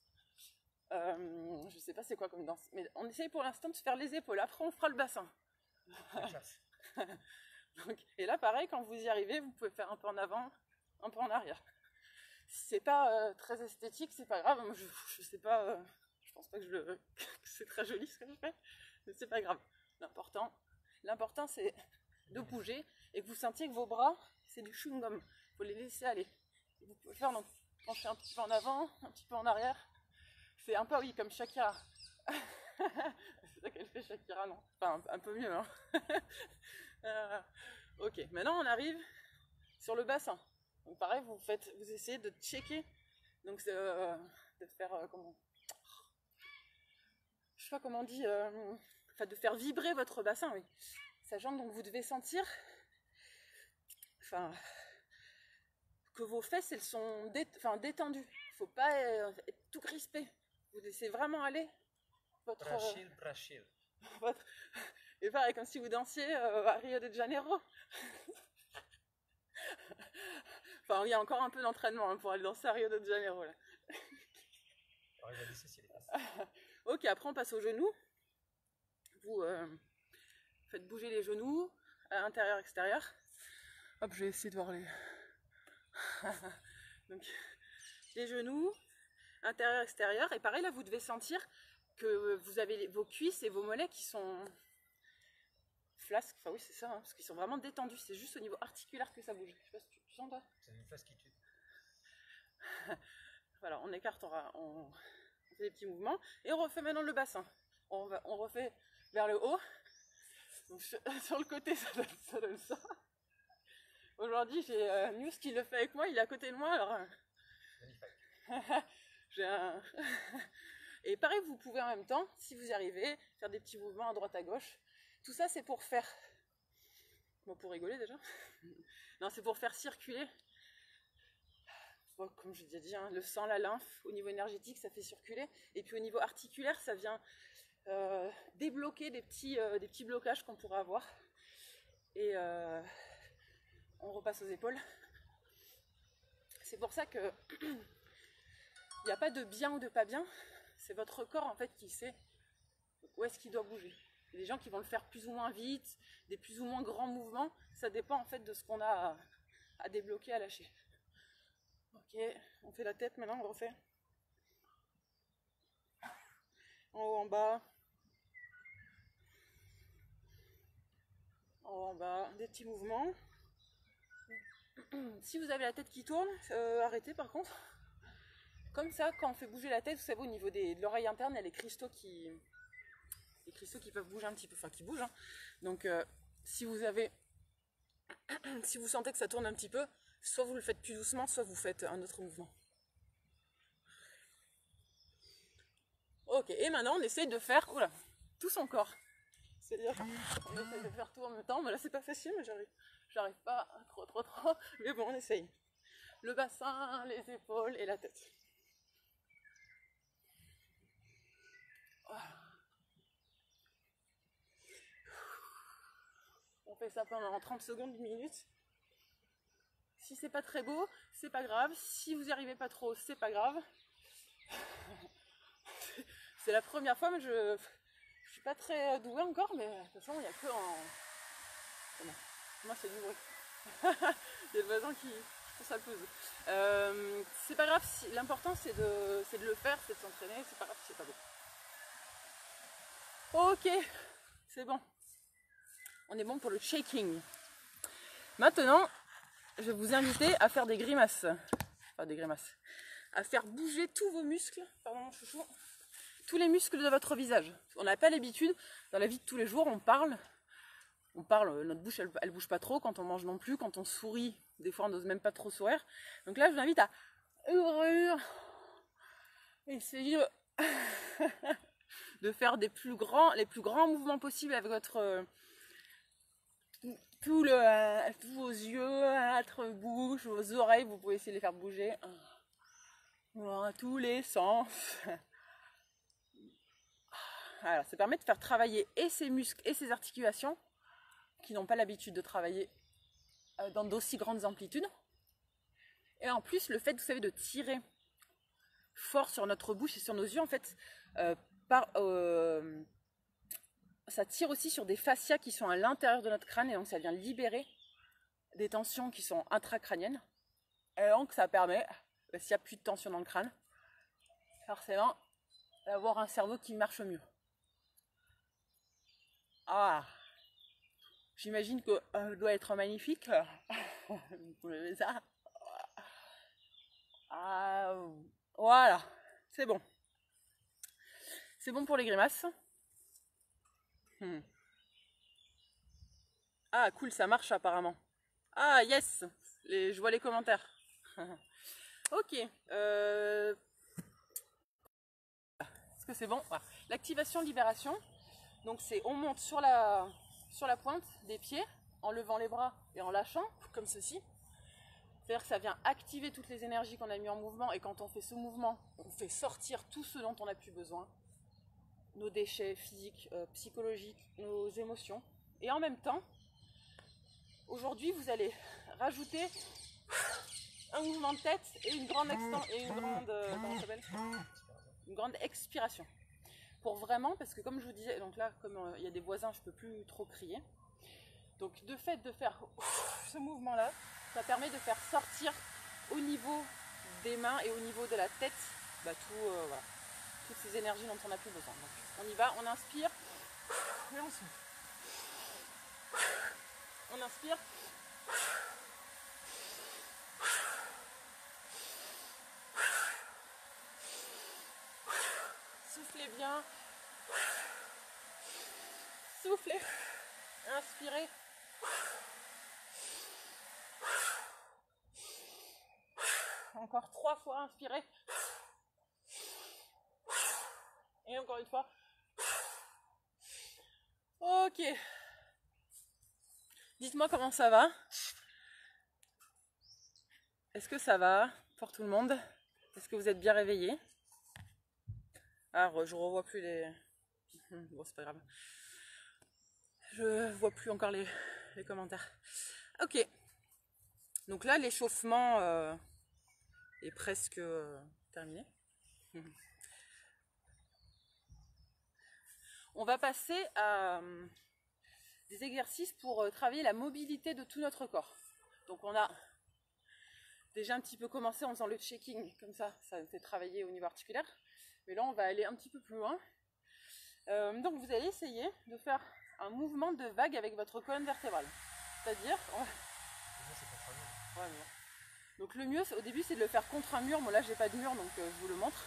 Je sais pas c'est quoi comme danse, mais on essaye pour l'instant de se faire les épaules. Après, on fera le bassin. Donc, et là, pareil, quand vous y arrivez, vous pouvez faire un peu en avant, un peu en arrière. Si c'est pas très esthétique, c'est pas grave. Moi, je sais pas, je pense pas que c'est très joli ce que je fais, mais c'est pas grave. L'important, c'est de bouger et que vous sentiez que vos bras, c'est du chewing-gum. Il faut les laisser aller. Et vous pouvez faire, donc, quand je fais un petit peu en avant, un petit peu en arrière, c'est un peu, oui, comme Shakira. C'est ça qu'elle fait, Shakira, non? Enfin, un peu mieux, hein. Ok, maintenant on arrive sur le bassin. Donc pareil, vous essayez de checker, donc de faire comment, je sais pas comment on dit, enfin de faire vibrer votre bassin, oui. Sachant que donc vous devez sentir, enfin, que vos fesses, elles sont détendues. Il ne faut pas être tout crispé. Vous laissez vraiment aller votre... Brachil. votre... Et pareil, comme si vous dansiez à Rio de Janeiro. Enfin, il y a encore un peu d'entraînement hein, pour aller danser à Rio de Janeiro. Là. Ok, après on passe aux genoux. Vous faites bouger les genoux, à intérieur, extérieur. Hop, je vais essayer de voir les... Donc, les genoux, intérieur, extérieur. Et pareil, là, vous devez sentir que vous avez vos cuisses et vos mollets qui sont flasques. Enfin oui, c'est ça, hein, parce qu'ils sont vraiment détendus. C'est juste au niveau articulaire que ça bouge. Je sais pas si tu sens, toi. C'est une flasquitude. Voilà, on écarte, on fait des petits mouvements. Et on refait maintenant le bassin. On refait vers le haut. Donc, sur le côté, ça donne ça. Aujourd'hui, j'ai News qui le fait avec moi. Il est à côté de moi. Alors, j'ai un... Et pareil, vous pouvez en même temps, si vous y arrivez, faire des petits mouvements à droite à gauche. Tout ça, c'est pour faire... Bon, pour rigoler déjà. Non, c'est pour faire circuler. Bon, comme je l'ai dit, hein, le sang, la lymphe, au niveau énergétique, ça fait circuler. Et puis au niveau articulaire, ça vient débloquer des petits blocages qu'on pourrait avoir. Et on repasse aux épaules. C'est pour ça que il n'y a pas de bien ou de pas bien. C'est votre corps en fait qui sait où est-ce qu'il doit bouger. Il y a des gens qui vont le faire plus ou moins vite, des plus ou moins grands mouvements. Ça dépend en fait de ce qu'on a à débloquer, à lâcher. Ok, on fait la tête maintenant, on refait. En haut, en bas. En haut, en bas. Des petits mouvements. Si vous avez la tête qui tourne, arrêtez par contre. Comme ça, quand on fait bouger la tête, vous savez, au niveau de l'oreille interne, il y a les cristaux qui peuvent bouger un petit peu, enfin qui bougent. Hein. Donc, si vous sentez que ça tourne un petit peu, soit vous le faites plus doucement, soit vous faites un autre mouvement. Ok, et maintenant on essaye de faire tout son corps. C'est-à-dire qu'on essaye de faire tout en même temps, mais là c'est pas facile, mais j'arrive pas trop, mais bon on essaye. Le bassin, les épaules et la tête. Voilà. On fait ça pendant 30 secondes, 1 minute. Si c'est pas très beau, c'est pas grave. Si vous n'y arrivez pas trop, c'est pas grave. C'est la première fois, mais je suis pas très douée encore, mais de toute façon, il n'y a que en... Moi, c'est du bruit. Il y a le voisin qui trouve ça le pose. C'est pas grave, l'important c'est de le faire, c'est de s'entraîner, c'est pas grave si c'est pas beau. Ok, c'est bon. On est bon pour le shaking. Maintenant, je vais vous inviter à faire des grimaces. Enfin, des grimaces. À faire bouger tous vos muscles. Pardon, mon chouchou. Tous les muscles de votre visage. On n'a pas l'habitude, dans la vie de tous les jours, on parle, notre bouche elle bouge pas trop, quand on mange non plus, quand on sourit, des fois on n'ose même pas trop sourire. Donc là je vous invite à ouvrir, essayer de faire les plus grands mouvements possibles avec votre tous vos yeux, votre bouche, vos oreilles, vous pouvez essayer de les faire bouger dans tous les sens. Alors, ça permet de faire travailler et ses muscles et ses articulations qui n'ont pas l'habitude de travailler dans d'aussi grandes amplitudes. Et en plus, le fait, vous savez, de tirer fort sur notre bouche et sur nos yeux, en fait, ça tire aussi sur des fascias qui sont à l'intérieur de notre crâne et donc ça vient libérer des tensions qui sont intracrâniennes. Et donc ça permet, s'il n'y a plus de tension dans le crâne, forcément, d'avoir un cerveau qui marche mieux. Ah, j'imagine que doit être magnifique. Vous levez ça. Ah, voilà, c'est bon. C'est bon pour les grimaces. Ah, cool, ça marche apparemment. Ah, yes, je vois les commentaires. Ok. Est-ce que c'est bon? Voilà. L'activation-libération. Donc c'est on monte sur la pointe des pieds en levant les bras et en lâchant, comme ceci. C'est-à-dire que ça vient activer toutes les énergies qu'on a mis en mouvement, et quand on fait ce mouvement, on fait sortir tout ce dont on n'a plus besoin, nos déchets physiques, psychologiques, nos émotions. Et en même temps, aujourd'hui, vous allez rajouter un mouvement de tête et une grande une grande expiration. Pour vraiment, parce que comme je vous disais, donc là, comme il y a des voisins, je ne peux plus trop crier. Donc de fait de faire ce mouvement-là, ça permet de faire sortir au niveau des mains et au niveau de la tête voilà, toutes ces énergies dont on n'a plus besoin. Donc, on y va, on inspire et on souffle. On inspire. Soufflez bien. Soufflez. Inspirez. Encore 3 fois, inspirez. Et encore une fois. Ok. Dites-moi comment ça va. Est-ce que ça va pour tout le monde? Est-ce que vous êtes bien réveillés? Ah, je revois plus les... Bon, c'est pas grave. Je vois plus encore les commentaires. Ok. Donc là, l'échauffement est presque terminé. On va passer à des exercices pour travailler la mobilité de tout notre corps. Donc on a déjà un petit peu commencé en faisant le shaking, comme ça me fait travailler au niveau articulaire. Mais là, on va aller un petit peu plus loin. Donc vous allez essayer de faire un mouvement de vague avec votre colonne vertébrale. C'est-à-dire... Ouais, donc le mieux, au début, c'est de le faire contre un mur. Moi là, j'ai pas de mur, donc je vous le montre.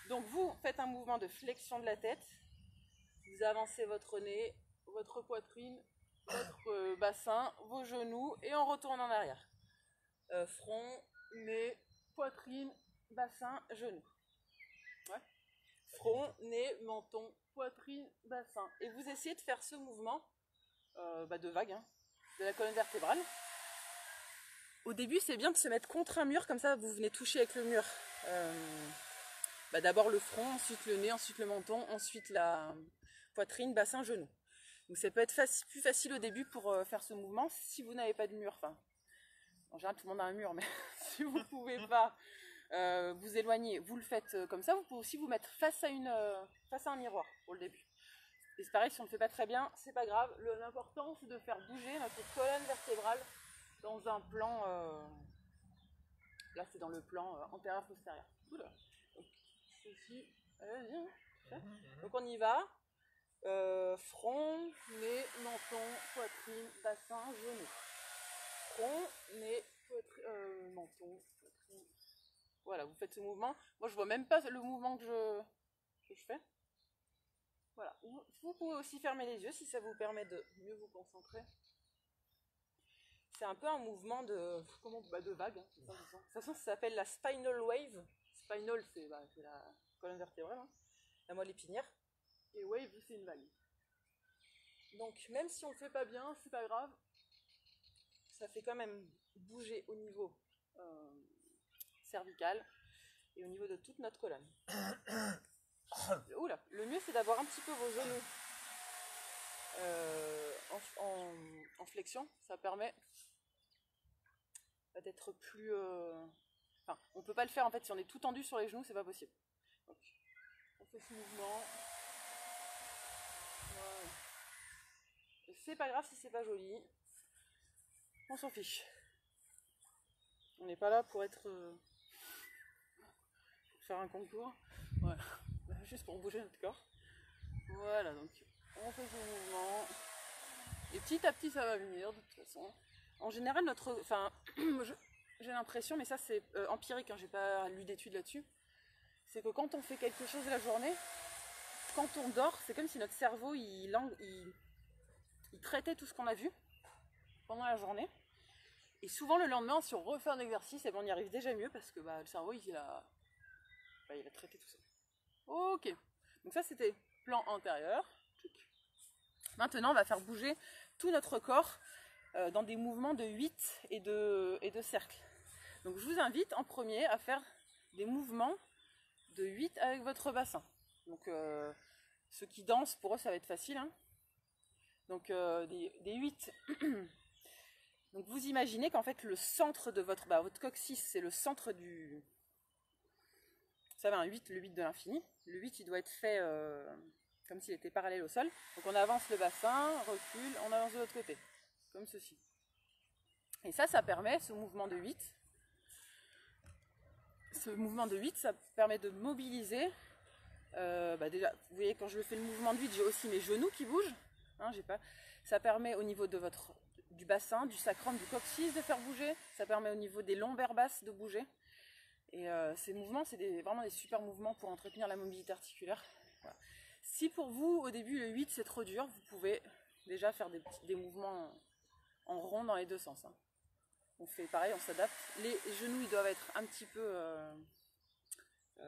Donc vous faites un mouvement de flexion de la tête. Vous avancez votre nez, votre poitrine, votre bassin, vos genoux, et on retourne en arrière. Front, nez, poitrine, bassin, genoux. Ouais. Front, nez, menton, poitrine, bassin. Et vous essayez de faire ce mouvement de vague, hein, de la colonne vertébrale. Au début, c'est bien de se mettre contre un mur, comme ça vous venez toucher avec le mur. D'abord le front, ensuite le nez, ensuite le menton, ensuite la poitrine, bassin, genou. Donc ça peut être plus facile au début pour faire ce mouvement si vous n'avez pas de mur. Enfin, en général, tout le monde a un mur, mais si vous ne pouvez pas vous éloigner, vous le faites comme ça. Vous pouvez aussi vous mettre face à un miroir pour le début. Et c'est pareil, si on ne le fait pas très bien, c'est pas grave. L'important, c'est de faire bouger notre colonne vertébrale dans un plan... là, c'est dans le plan antérieur-postérieur. Oula. Ceci, donc on y va. Front, nez, menton, poitrine, bassin, genou. Front, nez, poitrine, menton, poitrine. Voilà, vous faites ce mouvement. Moi, je vois même pas le mouvement que je fais. Voilà. Vous pouvez aussi fermer les yeux si ça vous permet de mieux vous concentrer. C'est un peu un mouvement de vague. Hein, de toute façon, ça s'appelle la spinal wave. Spinal, c'est la colonne vertébrale, hein, la moelle épinière. Et wave, c'est une vague. Donc, même si on ne le fait pas bien, c'est pas grave. Ça fait quand même bouger au niveau cervical et au niveau de toute notre colonne. Oula, le mieux, c'est d'avoir un petit peu vos genoux en flexion. Ça permet d'être plus... Enfin, on peut pas le faire en fait si on est tout tendu sur les genoux, c'est pas possible. Donc, on fait ce mouvement. Voilà. C'est pas grave si c'est pas joli. On s'en fiche. On n'est pas là pour être... pour faire un concours. Voilà. Juste pour bouger notre corps. Voilà, donc on fait ce mouvement. Et petit à petit, ça va venir de toute façon. En général, j'ai l'impression, mais ça c'est empirique, hein, j'ai pas lu d'études là-dessus, c'est que quand on fait quelque chose la journée, quand on dort, c'est comme si notre cerveau il traitait tout ce qu'on a vu pendant la journée. Et souvent le lendemain, si on refait un exercice, on y arrive déjà mieux parce que le cerveau il a traité tout ça. Ok, donc ça c'était plan antérieur. Maintenant on va faire bouger tout notre corps dans des mouvements de 8 et de cercles. Donc je vous invite en premier à faire des mouvements de 8 avec votre bassin. Donc ceux qui dansent, pour eux ça va être facile, hein. Donc des 8. Donc vous imaginez qu'en fait le centre de votre coccyx, c'est le centre du... Vous savez, un 8, le 8 de l'infini. Le 8 il doit être fait comme s'il était parallèle au sol. Donc on avance le bassin, recule, on avance de l'autre côté. Comme ceci. Et ça permet, ce mouvement de 8, ça permet de mobiliser. Déjà, vous voyez, quand je fais le mouvement de 8, j'ai aussi mes genoux qui bougent. Hein, ça permet au niveau de du bassin, du sacrum, du coccyx de faire bouger. Ça permet au niveau des lombaires basses de bouger. Et ces mouvements, c'est vraiment des super mouvements pour entretenir la mobilité articulaire. Voilà. Si pour vous, au début, le 8, c'est trop dur, vous pouvez déjà faire des mouvements en rond dans les deux sens. Hein. On fait pareil, on s'adapte. Les genoux, ils doivent être un petit peu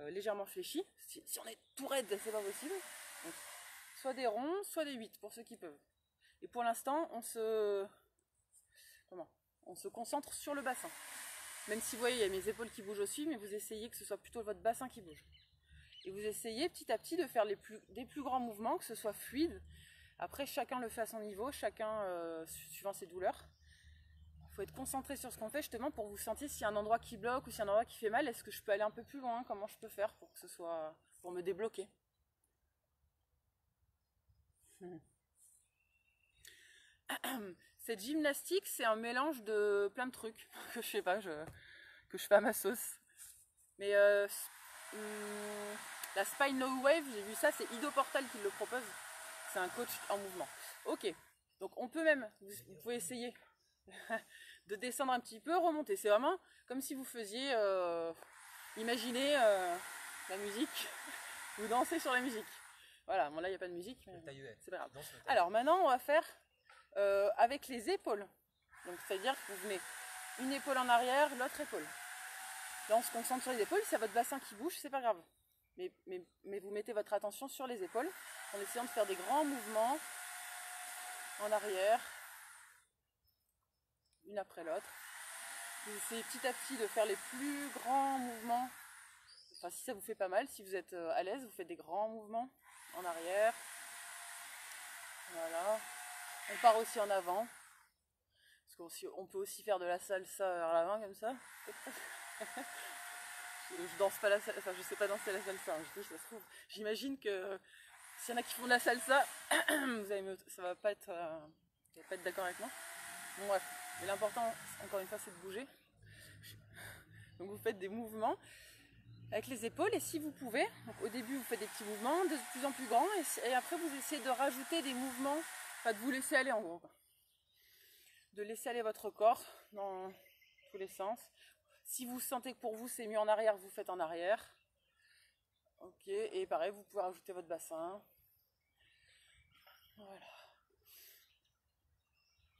légèrement fléchis. Si on est tout raide, c'est pas possible. Donc, soit des ronds, soit des 8 pour ceux qui peuvent. Et pour l'instant, on se concentre sur le bassin. Même si vous voyez, il y a mes épaules qui bougent aussi, mais vous essayez que ce soit plutôt votre bassin qui bouge. Et vous essayez petit à petit de faire des plus grands mouvements, que ce soit fluide. Après, chacun le fait à son niveau, chacun suivant ses douleurs. Il faut être concentré sur ce qu'on fait justement pour vous sentir s'il y a un endroit qui bloque ou s'il y a un endroit qui fait mal. Est-ce que je peux aller un peu plus loin? Comment je peux faire pour que ce soit, pour me débloquer? Cette gymnastique, c'est un mélange de plein de trucs que je sais pas, que je fais à ma sauce. Mais la Spine Low Wave, j'ai vu ça, c'est Ido Portal qui le propose. C'est un coach en mouvement. Ok, donc on peut même, vous pouvez essayer de descendre un petit peu, remonter. C'est vraiment comme si vous faisiez, imaginez la musique, vous dansez sur la musique. Voilà, bon là il n'y a pas de musique, mais c'est pas grave. Alors maintenant on va faire avec les épaules. Donc c'est-à-dire que vous venez une épaule en arrière, l'autre épaule. Là on se concentre sur les épaules, c'est votre bassin qui bouge, c'est pas grave. Mais vous mettez votre attention sur les épaules en essayant de faire des grands mouvements en arrière, une après l'autre. Vous essayez petit à petit de faire les plus grands mouvements. Enfin, si ça vous fait pas mal, si vous êtes à l'aise, vous faites des grands mouvements en arrière. Voilà. On part aussi en avant. Parce qu'on peut aussi faire de la salsa vers l'avant comme ça. Je danse pas la salsa, enfin je sais pas danser la salsa, hein. Je dis, ça se trouve. J'imagine que s'il y en a qui font de la salsa, ça va pas être d'accord avec moi. Bon bref, mais l'important, encore une fois, c'est de bouger. Donc vous faites des mouvements avec les épaules et si vous pouvez, donc au début vous faites des petits mouvements, de plus en plus grands et après vous essayez de rajouter des mouvements, enfin de vous laisser aller en gros. De laisser aller votre corps dans tous les sens. Si vous sentez que pour vous c'est mieux en arrière, vous faites en arrière. Ok, et pareil, vous pouvez rajouter votre bassin. Voilà.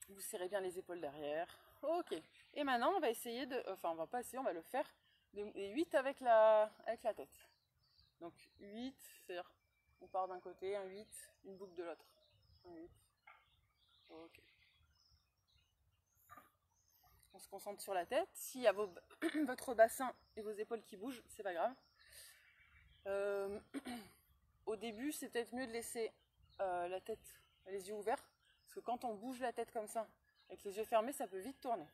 Vous serrez bien les épaules derrière. Ok, et maintenant on va essayer de... Enfin on va pas essayer, on va le faire. Les 8 avec la tête. Donc 8, c'est-à-dire on part d'un côté, un 8, une boucle de l'autre. Un 8. Ok. On se concentre sur la tête. S'il y a votre bassin et vos épaules qui bougent, c'est pas grave. Au début, c'est peut-être mieux de laisser la tête, les yeux ouverts. Parce que quand on bouge la tête comme ça, avec les yeux fermés, ça peut vite tourner.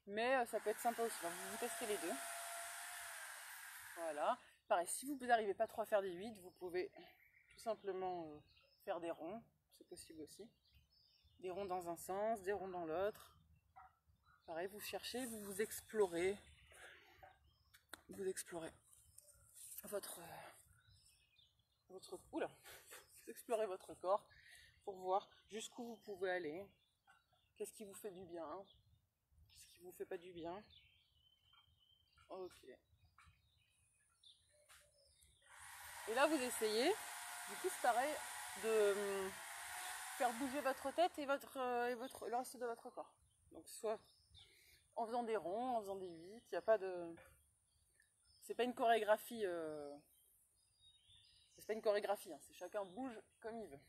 Mais ça peut être sympa aussi. Donc, vous testez les deux. Voilà. Pareil, si vous n'arrivez pas trop à faire des 8, vous pouvez tout simplement faire des ronds. C'est possible aussi. Des ronds dans un sens, des ronds dans l'autre. Pareil, vous cherchez, vous explorez. Vous explorez oula, vous explorez votre corps pour voir jusqu'où vous pouvez aller. Qu'est-ce qui vous fait du bien? Qu'est-ce qui vous fait pas du bien? Ok. Et là, vous essayez, du coup, c'est pareil, de faire bouger votre tête et le reste de votre corps. Donc, soit en faisant des ronds, en faisant des 8, il n'y a pas de... C'est pas une chorégraphie... C'est pas une chorégraphie, hein. C'est chacun bouge comme il veut.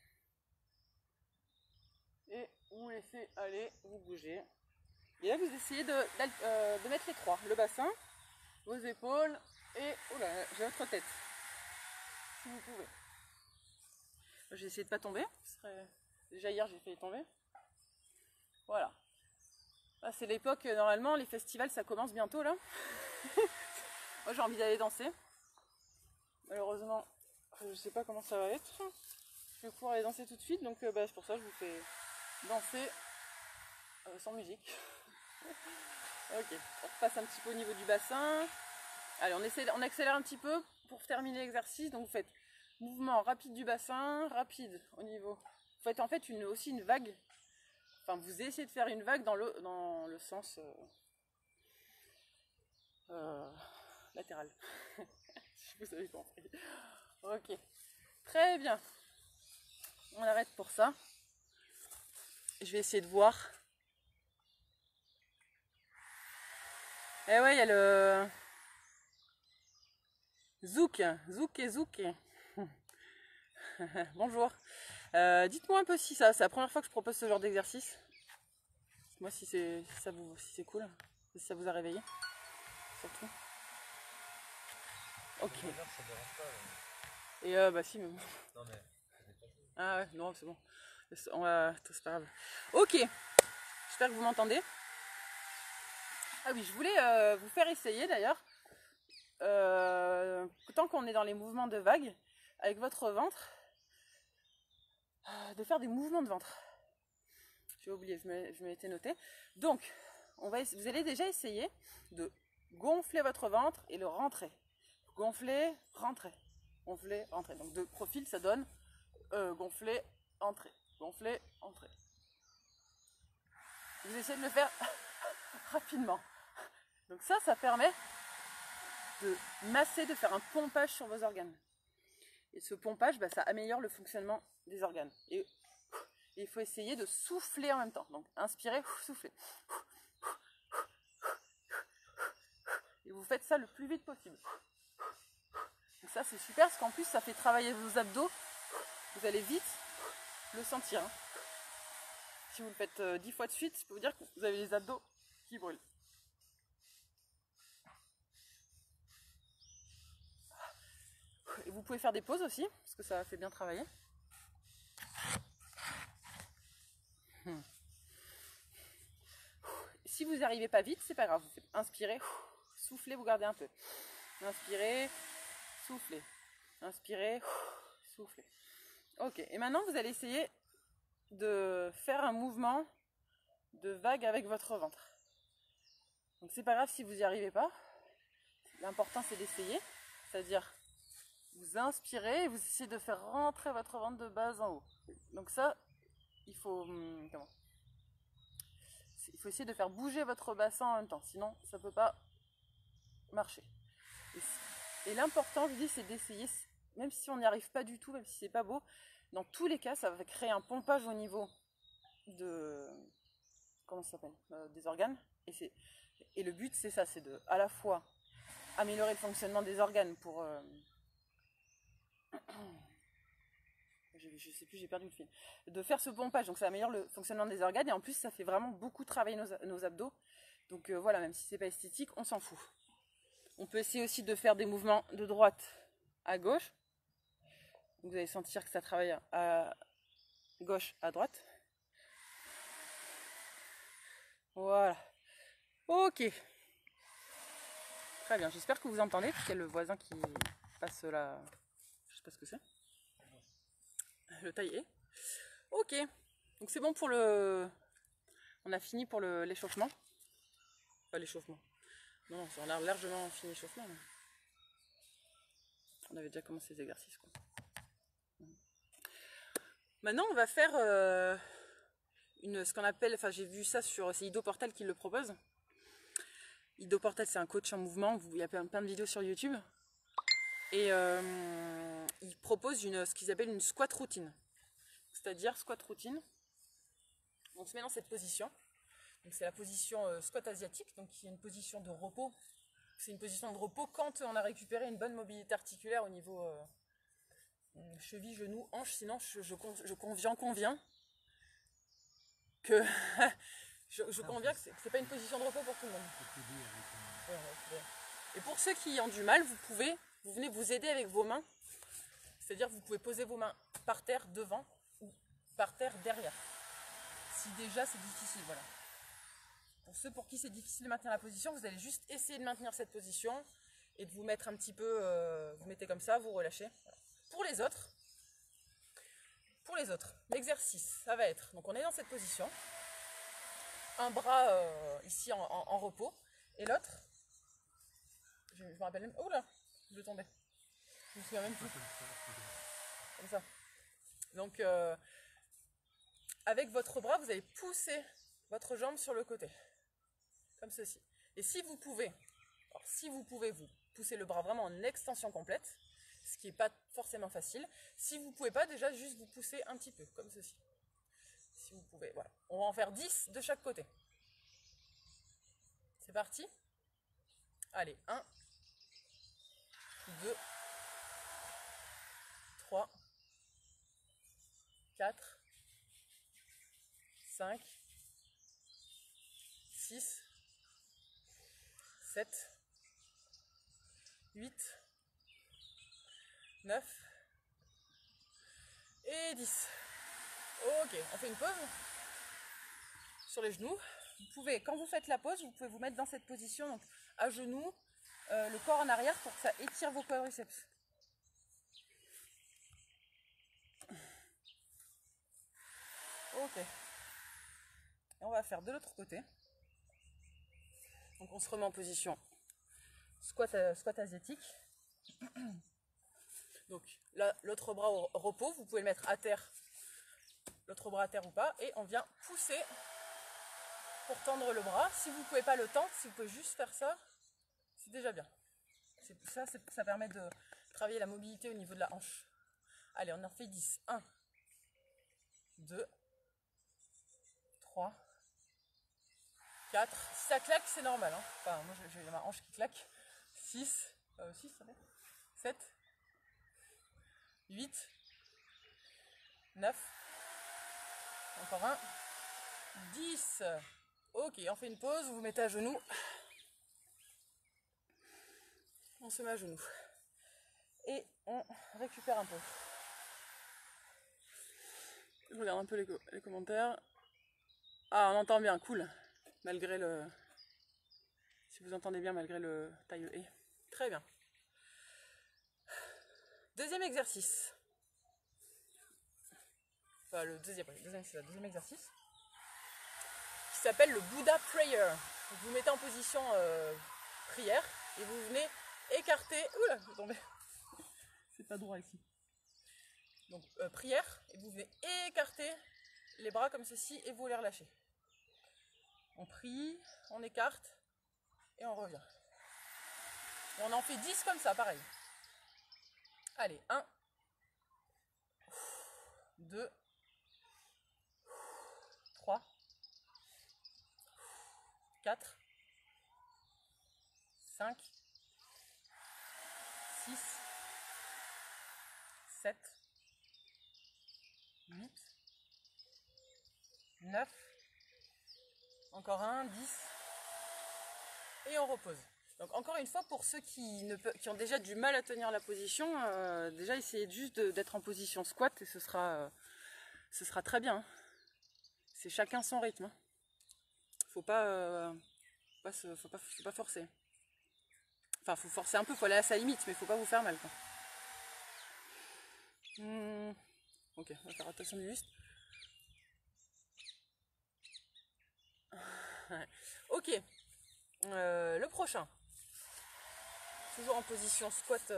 Et vous laissez aller, vous bougez. Et là, vous essayez de mettre les trois. Le bassin, vos épaules et oh là, j'ai votre tête. Si vous pouvez. J'ai essayé de pas tomber. Déjà hier, j'ai failli tomber. Voilà. Là, c'est l'époque, normalement, les festivals, ça commence bientôt, là. Moi, j'ai envie d'aller danser. Malheureusement, je sais pas comment ça va être. Je vais pouvoir aller danser tout de suite, donc c'est pour ça que je vous fais danser sans musique. Ok, on repasse un petit peu au niveau du bassin. Allez, on accélère un petit peu pour terminer l'exercice. Donc vous faites mouvement rapide du bassin, rapide au niveau. Vous faites en fait aussi une vague. Enfin, vous essayez de faire une vague dans le sens latéral. Si vous avez compris. Ok, très bien. On arrête pour ça. Je vais essayer de voir. Eh ouais, il y a le Zouk. Bonjour. Dites-moi un peu si c'est la première fois que je propose ce genre d'exercice. Moi, si c'est cool, si ça vous a réveillé, surtout. Ok. Et si, mais bon. Non mais. Ah ouais, non, c'est bon. C'est pas grave. Ok. J'espère que vous m'entendez. Ah oui, je voulais vous faire essayer d'ailleurs, tant qu'on est dans les mouvements de vague, avec votre ventre, de faire des mouvements de ventre. J'ai oublié, je m'étais noté. Donc, vous allez déjà essayer de gonfler votre ventre et le rentrer. Gonfler, rentrer. Gonfler, rentrer. Donc de profil, ça donne gonfler, entrer. Gonfler, entrer. Vous essayez de le faire rapidement. Donc ça permet de masser, de faire un pompage sur vos organes. Et ce pompage, ça améliore le fonctionnement des organes. Et il faut essayer de souffler en même temps. Donc inspirez, soufflez. Et vous faites ça le plus vite possible. Donc ça c'est super parce qu'en plus ça fait travailler vos abdos. Vous allez vite le sentir. Hein. Si vous le faites 10 fois de suite, je peux vous dire que vous avez les abdos qui brûlent. Et vous pouvez faire des pauses aussi, parce que ça fait bien travailler. Si vous n'arrivez pas vite, c'est pas grave. Vous faites inspirer, soufflez, vous gardez un peu. Inspirez, soufflez. Inspirez, soufflez. Ok, et maintenant vous allez essayer de faire un mouvement de vague avec votre ventre. Donc c'est pas grave si vous n'y arrivez pas. L'important c'est d'essayer. C'est-à-dire, vous inspirez et vous essayez de faire rentrer votre ventre de bas en haut. Donc ça, il faut essayer de faire bouger votre bassin en même temps, sinon ça ne peut pas marcher. Et l'important, je vous dis, c'est d'essayer, même si on n'y arrive pas du tout, même si c'est pas beau, dans tous les cas, ça va créer un pompage au niveau de, comment ça s'appelle, des organes. Et le but, c'est ça, c'est de, à la fois, améliorer le fonctionnement des organes pour... je sais plus, j'ai perdu le fil. De faire ce pompage, donc ça améliore le fonctionnement des organes et en plus ça fait vraiment beaucoup travailler nos abdos. Donc voilà, même si c'est pas esthétique, on s'en fout. On peut essayer aussi de faire des mouvements de droite à gauche. Vous allez sentir que ça travaille à gauche à droite. Voilà. Ok. Très bien, j'espère que vous entendez, parce qu'il y a le voisin qui passe là. Je sais pas ce que c'est. Le taillé. Ok. Donc c'est bon pour le... On a fini pour l'échauffement. Pas l'échauffement. Non, on a largement fini l'échauffement. On avait déjà commencé les exercices, quoi. Maintenant, on va faire ce qu'on appelle... Enfin, j'ai vu ça sur... C'est Ido Portal qui le propose. Ido Portal, c'est un coach en mouvement. Il y a plein de vidéos sur YouTube. Et il propose ce qu'ils appellent une squat routine. C'est-à-dire, squat routine, on se met dans cette position. Donc c'est la position squat asiatique, donc qui est une position de repos. C'est une position de repos quand on a récupéré une bonne mobilité articulaire au niveau cheville, genou, hanche. Sinon, j'en conviens. que je conviens que c'est pas une position de repos pour tout le monde. Et pour ceux qui ont du mal, vous venez vous aider avec vos mains. C'est-à-dire que vous pouvez poser vos mains par terre devant ou par terre derrière. Si déjà c'est difficile, voilà. Pour ceux pour qui c'est difficile de maintenir la position, vous allez juste essayer de maintenir cette position et de vous mettre un petit peu, vous mettez comme ça, vous relâchez. Voilà. Pour les autres, l'exercice, ça va être, donc on est dans cette position, un bras ici en repos, et l'autre, je me rappelle même, oh là, je vais tomber, je me souviens même plus, comme ça. Donc avec votre bras, vous allez pousser votre jambe sur le côté, comme ceci. Et si vous pouvez, vous poussez le bras vraiment en extension complète, ce qui n'est pas forcément facile. Si vous ne pouvez pas, déjà juste vous poussez un petit peu, comme ceci. Si vous pouvez, voilà. On va en faire 10 de chaque côté. C'est parti. Allez, 1, 2, 3, 4, 5, 6, 7, 8, 9 et 10. Ok, on fait une pause sur les genoux. Vous pouvez, quand vous faites la pause, vous pouvez vous mettre dans cette position, donc à genoux, le corps en arrière pour que ça étire vos quadriceps. Ok. Et on va faire de l'autre côté. Donc on se remet en position squat asiatique. Donc là, l'autre bras au repos, vous pouvez le mettre à terre, l'autre bras à terre ou pas, et on vient pousser pour tendre le bras. Si vous ne pouvez pas le tendre, si vous pouvez juste faire ça, c'est déjà bien. Ça permet de travailler la mobilité au niveau de la hanche. Allez, on en fait 10. 1, 2, 3, 4. Si ça claque, c'est normal. Hein. Enfin, moi, j'ai ma hanche qui claque. 6, 6, ça va. 7, 8, 9, encore un, 10. Ok, on fait une pause, vous vous mettez à genoux. On se met à genoux. Et on récupère un peu. Je regarde un peu les commentaires. Ah, on entend bien, cool. Malgré le... Si vous entendez bien, malgré le taille E. Très bien. Deuxième exercice. Enfin, le deuxième exercice. Qui s'appelle le Buddha Prayer. Vous vous mettez en position prière et vous venez écarter. Oula, je vais tomber. C'est pas droit ici. Donc prière et vous venez écarter les bras comme ceci et vous les relâchez. On prie, on écarte et on revient. Et on en fait 10 comme ça, pareil. Allez, 1, 2, 3, 4, 5, 6, 7, 8, 9, encore un, 10, et on repose. Donc encore une fois, pour ceux qui ont déjà du mal à tenir la position, déjà essayez juste d'être en position squat et ce sera très bien. Hein. C'est chacun son rythme. Hein. Faut pas forcer. Enfin, faut forcer un peu, faut aller à sa limite, mais faut pas vous faire mal. Quoi. Ok, on va faire rotation du buste. Ok, le prochain. Toujours en position squat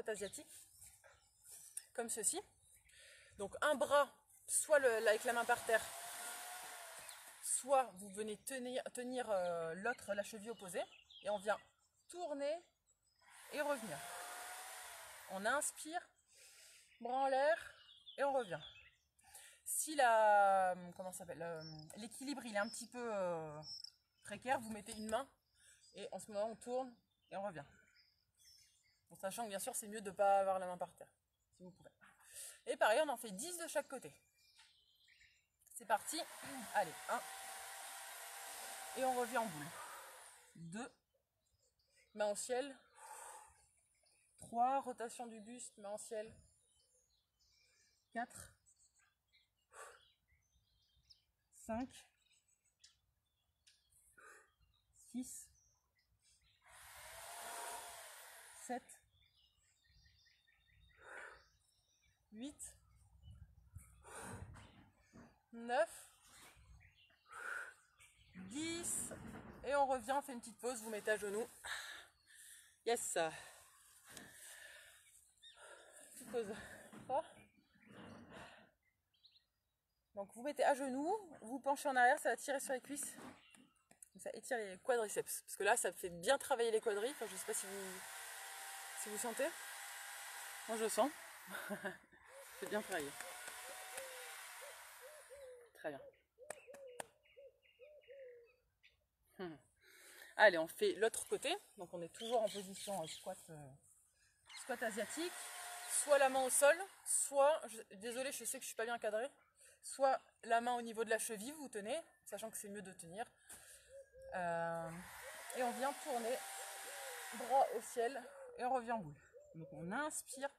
asiatique, comme ceci. Donc un bras, soit avec la main par terre, soit vous venez tenir l'autre, la cheville opposée, et on vient tourner et revenir. On inspire, bras en l'air, et on revient. Si l'équilibre il est un petit peu précaire, vous mettez une main, et en ce moment on tourne et on revient. En sachant que bien sûr c'est mieux de ne pas avoir la main par terre, si vous pouvez. Et pareil, on en fait 10 de chaque côté. C'est parti. Allez, 1. Et on revient en boule. 2. Main au ciel. 3. Rotation du buste, main au ciel. 4. 5. 6. 7. 8. 9. 10. Et on revient, on fait une petite pause, vous mettez à genoux. Yes. Petite pause. Donc vous mettez à genoux, vous penchez en arrière, ça va tirer sur les cuisses. Ça étire les quadriceps. Parce que là, ça fait bien travailler les quadris. Enfin, je ne sais pas si vous sentez. Moi, je le sens. C'est bien travaillé. Très bien. Allez, on fait l'autre côté. Donc on est toujours en position squat asiatique. Soit la main au sol, soit, désolé, je sais que je ne suis pas bien cadrée, soit la main au niveau de la cheville, vous tenez, sachant que c'est mieux de tenir. Et on vient tourner, bras au ciel, et on revient en boule. Donc on inspire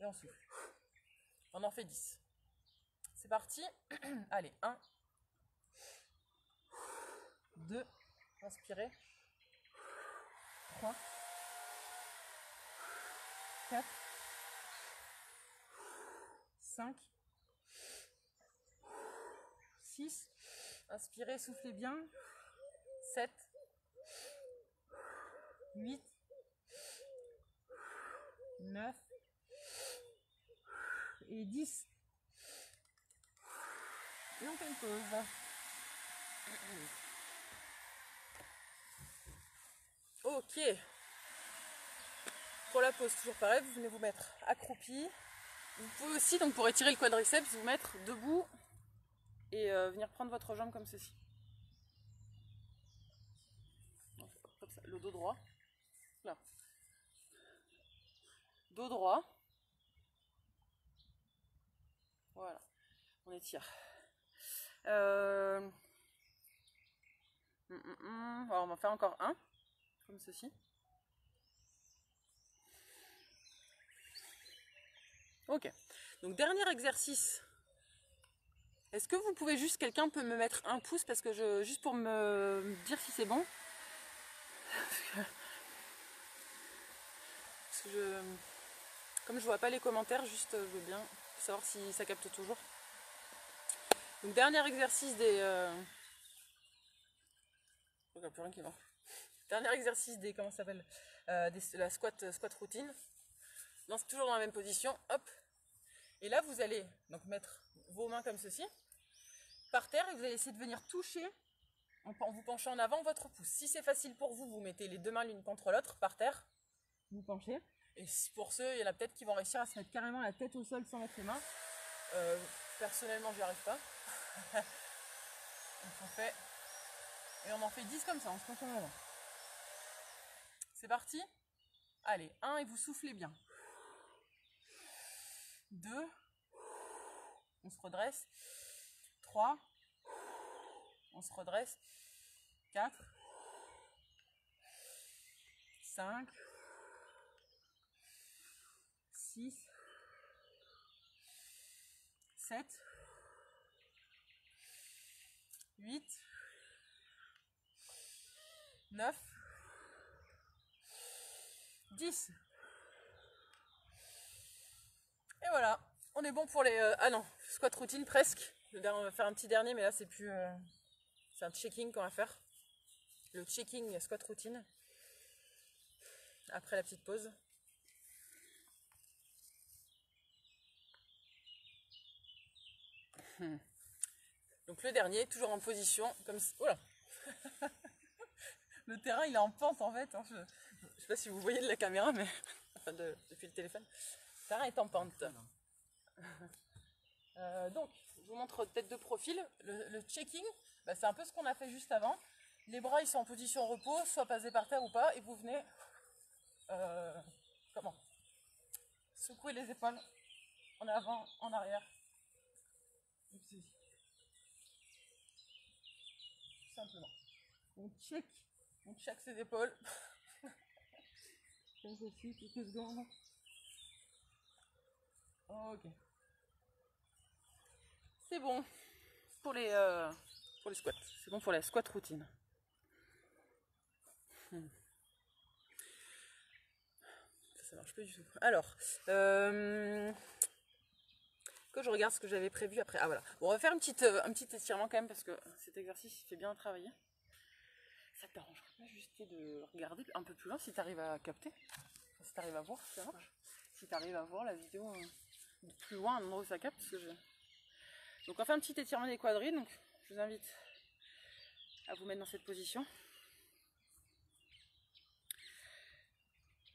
et on souffle. On en fait 10. C'est parti. Allez, 1, 2, inspirez. 3, 4, 5, 6, inspirez, soufflez bien. 7, 8, 9 et 10. Et on fait une pause. Ok. Pour la pause, toujours pareil, vous venez vous mettre accroupi. Vous pouvez aussi, donc pour étirer le quadriceps, vous mettre debout et venir prendre votre jambe comme ceci. Comme ça, le dos droit. Là. Dos droit. Voilà. On étire. Alors on va faire encore un, comme ceci. Ok. Donc dernier exercice. Est-ce que vous pouvez juste, quelqu'un peut me mettre un pouce parce que juste pour me dire si c'est bon. Parce que comme je vois pas les commentaires, juste je veux bien savoir si ça capte toujours. Donc dernier exercice des... Il n'y a plus rien qui va. Dernier exercice des... Comment ça s'appelle la squat routine. Non, c'est toujours dans la même position. Hop. Et là, vous allez donc mettre vos mains comme ceci, par terre, et vous allez essayer de venir toucher, en vous penchant en avant, votre pouce. Si c'est facile pour vous, vous mettez les deux mains l'une contre l'autre, par terre, vous penchez. Et pour ceux, il y en a peut-être qui vont réussir à se mettre carrément la tête au sol sans mettre les mains. Personnellement, j'y arrive pas. Donc on fait... Et on en fait 10 comme ça, on se penche en avant. C'est parti. Allez, 1 et vous soufflez bien. 2, on se redresse. 3, on se redresse. 4, 5, 6, 7, 8, 9, 10. Et voilà, on est bon pour les... ah non, squat routine presque. On va faire un petit dernier, mais là c'est plus... c'est un checking qu'on va faire. Le checking squat routine. Après la petite pause. Donc le dernier, toujours en position comme... Oh là. Le terrain il est en pente en fait. Hein. Je sais pas si vous voyez de la caméra, mais... enfin depuis le téléphone. Le terrain est en pente. Donc, je vous montre tête de profil. Le checking, bah, c'est un peu ce qu'on a fait juste avant. Les bras ils sont en position repos, soit posés par terre ou pas, et vous venez comment secouer les épaules en avant, en arrière. tout simplement. On check ses épaules. Comme ceci, quelques secondes. Ok. C'est bon pour les squats. C'est bon pour la squat routine. Ça marche pas du tout. Alors, que je regarde ce que j'avais prévu après. Ah voilà. Bon, on va faire un petit étirement quand même parce que cet exercice il fait bien travailler. Ça t'arrangerait pas juste de regarder un peu plus loin si tu arrives à capter, si tu arrives à voir, ça marche. Si tu arrives à voir la vidéo de plus loin, à un endroit où ça capte. Parce que donc on va faire un petit étirement des quadris. Donc je vous invite à vous mettre dans cette position.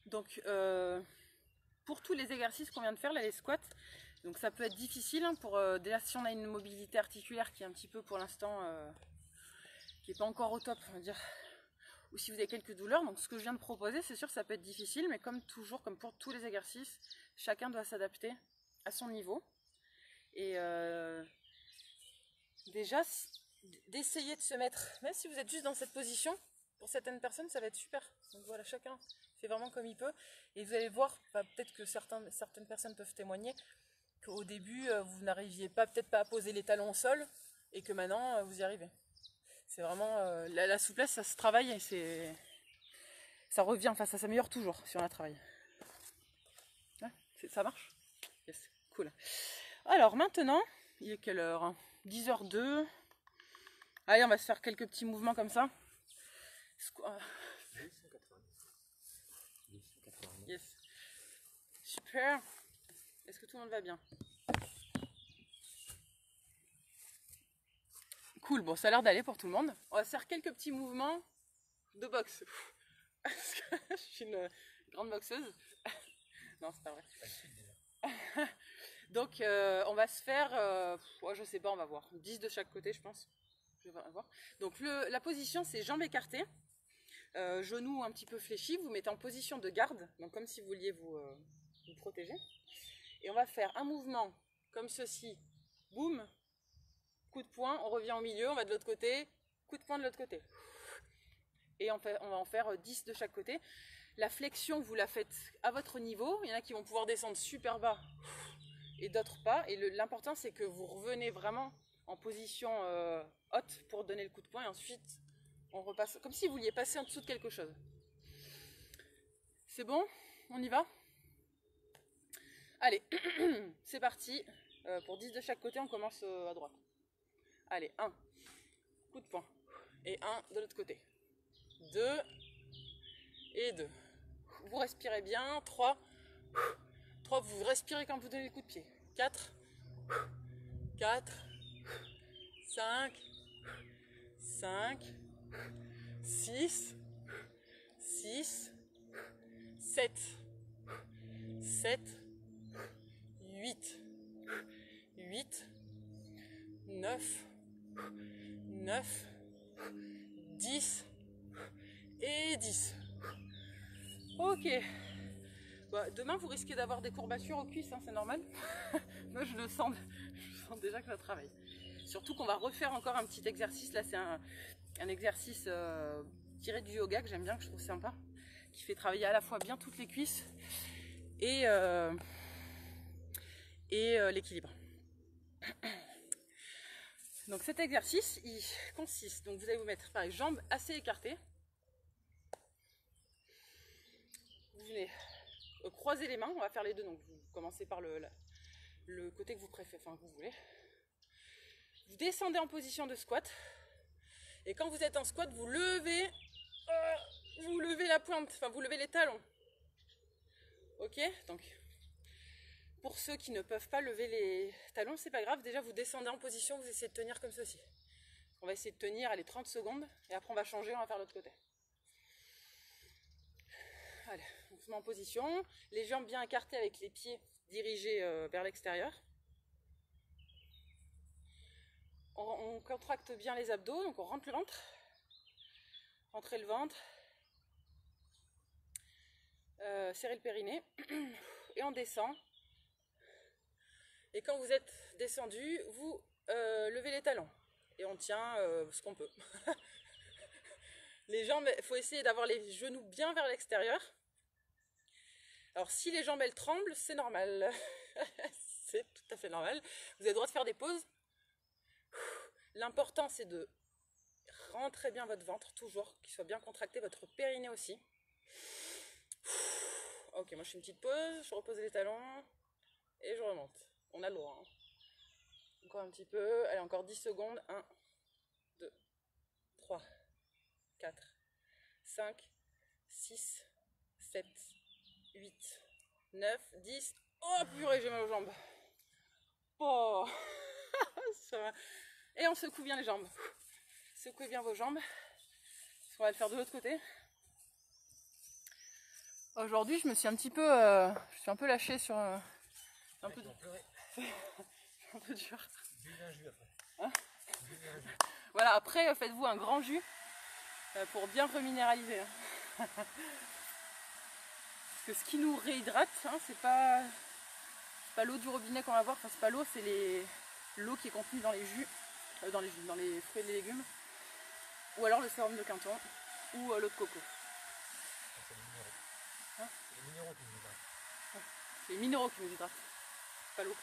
Donc pour tous les exercices qu'on vient de faire, là les squats, donc ça peut être difficile hein, pour déjà si on a une mobilité articulaire qui est un petit peu pour l'instant qui n'est pas encore au top, on va dire, ou si vous avez quelques douleurs. Donc ce que je viens de proposer, c'est sûr ça peut être difficile, mais comme toujours, comme pour tous les exercices, chacun doit s'adapter à son niveau. Et déjà d'essayer de se mettre, même si vous êtes juste dans cette position, pour certaines personnes ça va être super. Donc voilà, chacun fait vraiment comme il peut. Et vous allez voir, peut-être que certaines personnes peuvent témoigner qu'au début vous n'arriviez peut-être pas à poser les talons au sol et que maintenant vous y arrivez. C'est vraiment la souplesse, ça se travaille et ça revient, enfin ça s'améliore toujours si on la travaille. Ouais, ça marche? Yes, cool. Alors maintenant, il est quelle heure hein? 10h02. Allez, on va se faire quelques petits mouvements comme ça. Yes. Super. Est-ce que tout le monde va bien? Cool, bon ça a l'air d'aller pour tout le monde. On va faire quelques petits mouvements de boxe. Je suis une grande boxeuse. Non, c'est pas vrai. Donc on va se faire, je sais pas, on va voir. 10 de chaque côté je pense. Je vais voir. Donc la position c'est jambes écartées. Genoux un petit peu fléchis, vous mettez en position de garde, donc comme si vous vouliez vous protéger. Et on va faire un mouvement comme ceci, boum, coup de poing, on revient au milieu, on va de l'autre côté, coup de poing de l'autre côté. Et on va en faire 10 de chaque côté. La flexion, vous la faites à votre niveau, il y en a qui vont pouvoir descendre super bas et d'autres pas. Et l'important c'est que vous revenez vraiment en position haute pour donner le coup de poing et ensuite on repasse, comme si vous vouliez passer en dessous de quelque chose. C'est bon? On y va? Allez, c'est parti. Pour 10 de chaque côté, on commence à droite. Allez, 1, coup de poing. Et 1 de l'autre côté. 2 et 2. Vous respirez bien. 3. 3, vous respirez quand vous donnez les coups de pied. 4. 4. 5. 5. 6. 6. 7. 7. 8. 8. 9. 9. 10. Et 10. Ok. Bah, demain, vous risquez d'avoir des courbatures aux cuisses, hein, c'est normal. Moi, je sens déjà que ça travaille. Surtout qu'on va refaire encore un petit exercice. Là, c'est un exercice tiré du yoga que j'aime bien, que je trouve sympa, qui fait travailler à la fois bien toutes les cuisses et l'équilibre. Donc cet exercice, il consiste, donc vous allez vous mettre par les jambes assez écartées. Vous venez croiser les mains, on va faire les deux, donc vous commencez par le côté que vous préférez, enfin que vous voulez. Vous descendez en position de squat. Et quand vous êtes en squat, vous levez la pointe, enfin vous levez les talons. Ok? Donc, pour ceux qui ne peuvent pas lever les talons, c'est pas grave. Déjà, vous descendez en position, vous essayez de tenir comme ceci. On va essayer de tenir, allez, 30 secondes. Et après, on va changer, on va faire l'autre côté. Allez, on se met en position. Les jambes bien écartées avec les pieds dirigés vers l'extérieur. On contracte bien les abdos, donc on rentre le ventre. Rentrez le ventre. Serrez le périnée. Et on descend. Et quand vous êtes descendu, vous levez les talons. et on tient ce qu'on peut. Les jambes, il faut essayer d'avoir les genoux bien vers l'extérieur. Alors si les jambes elles tremblent, c'est normal. C'est tout à fait normal. Vous avez le droit de faire des pauses. L'important c'est de rentrer bien votre ventre, toujours, qu'il soit bien contracté, votre périnée aussi. Ok, moi je fais une petite pause, je repose les talons et je remonte. On a le droit. Hein. Encore un petit peu, allez encore 10 secondes. 1, 2, 3, 4, 5, 6, 7, 8, 9, 10. Oh purée, j'ai mal aux jambes. Oh, ça va. Et on secoue bien les jambes. Secouez bien vos jambes. On va le faire de l'autre côté. Aujourd'hui, je me suis un petit peu, je suis un peu lâchée sur un peu de... un peu dur. Hein, voilà, après faites-vous un grand jus pour bien reminéraliser. Hein. Parce que ce qui nous réhydrate, hein, c'est pas l'eau du robinet qu'on va voir, enfin c'est pas l'eau, c'est l'eau qui est contenue dans les jus, dans les fruits et les légumes, ou alors le sérum de Quinton, ou l'eau de coco. Hein, c'est les minéraux qui nous hydratent, pas l'eau.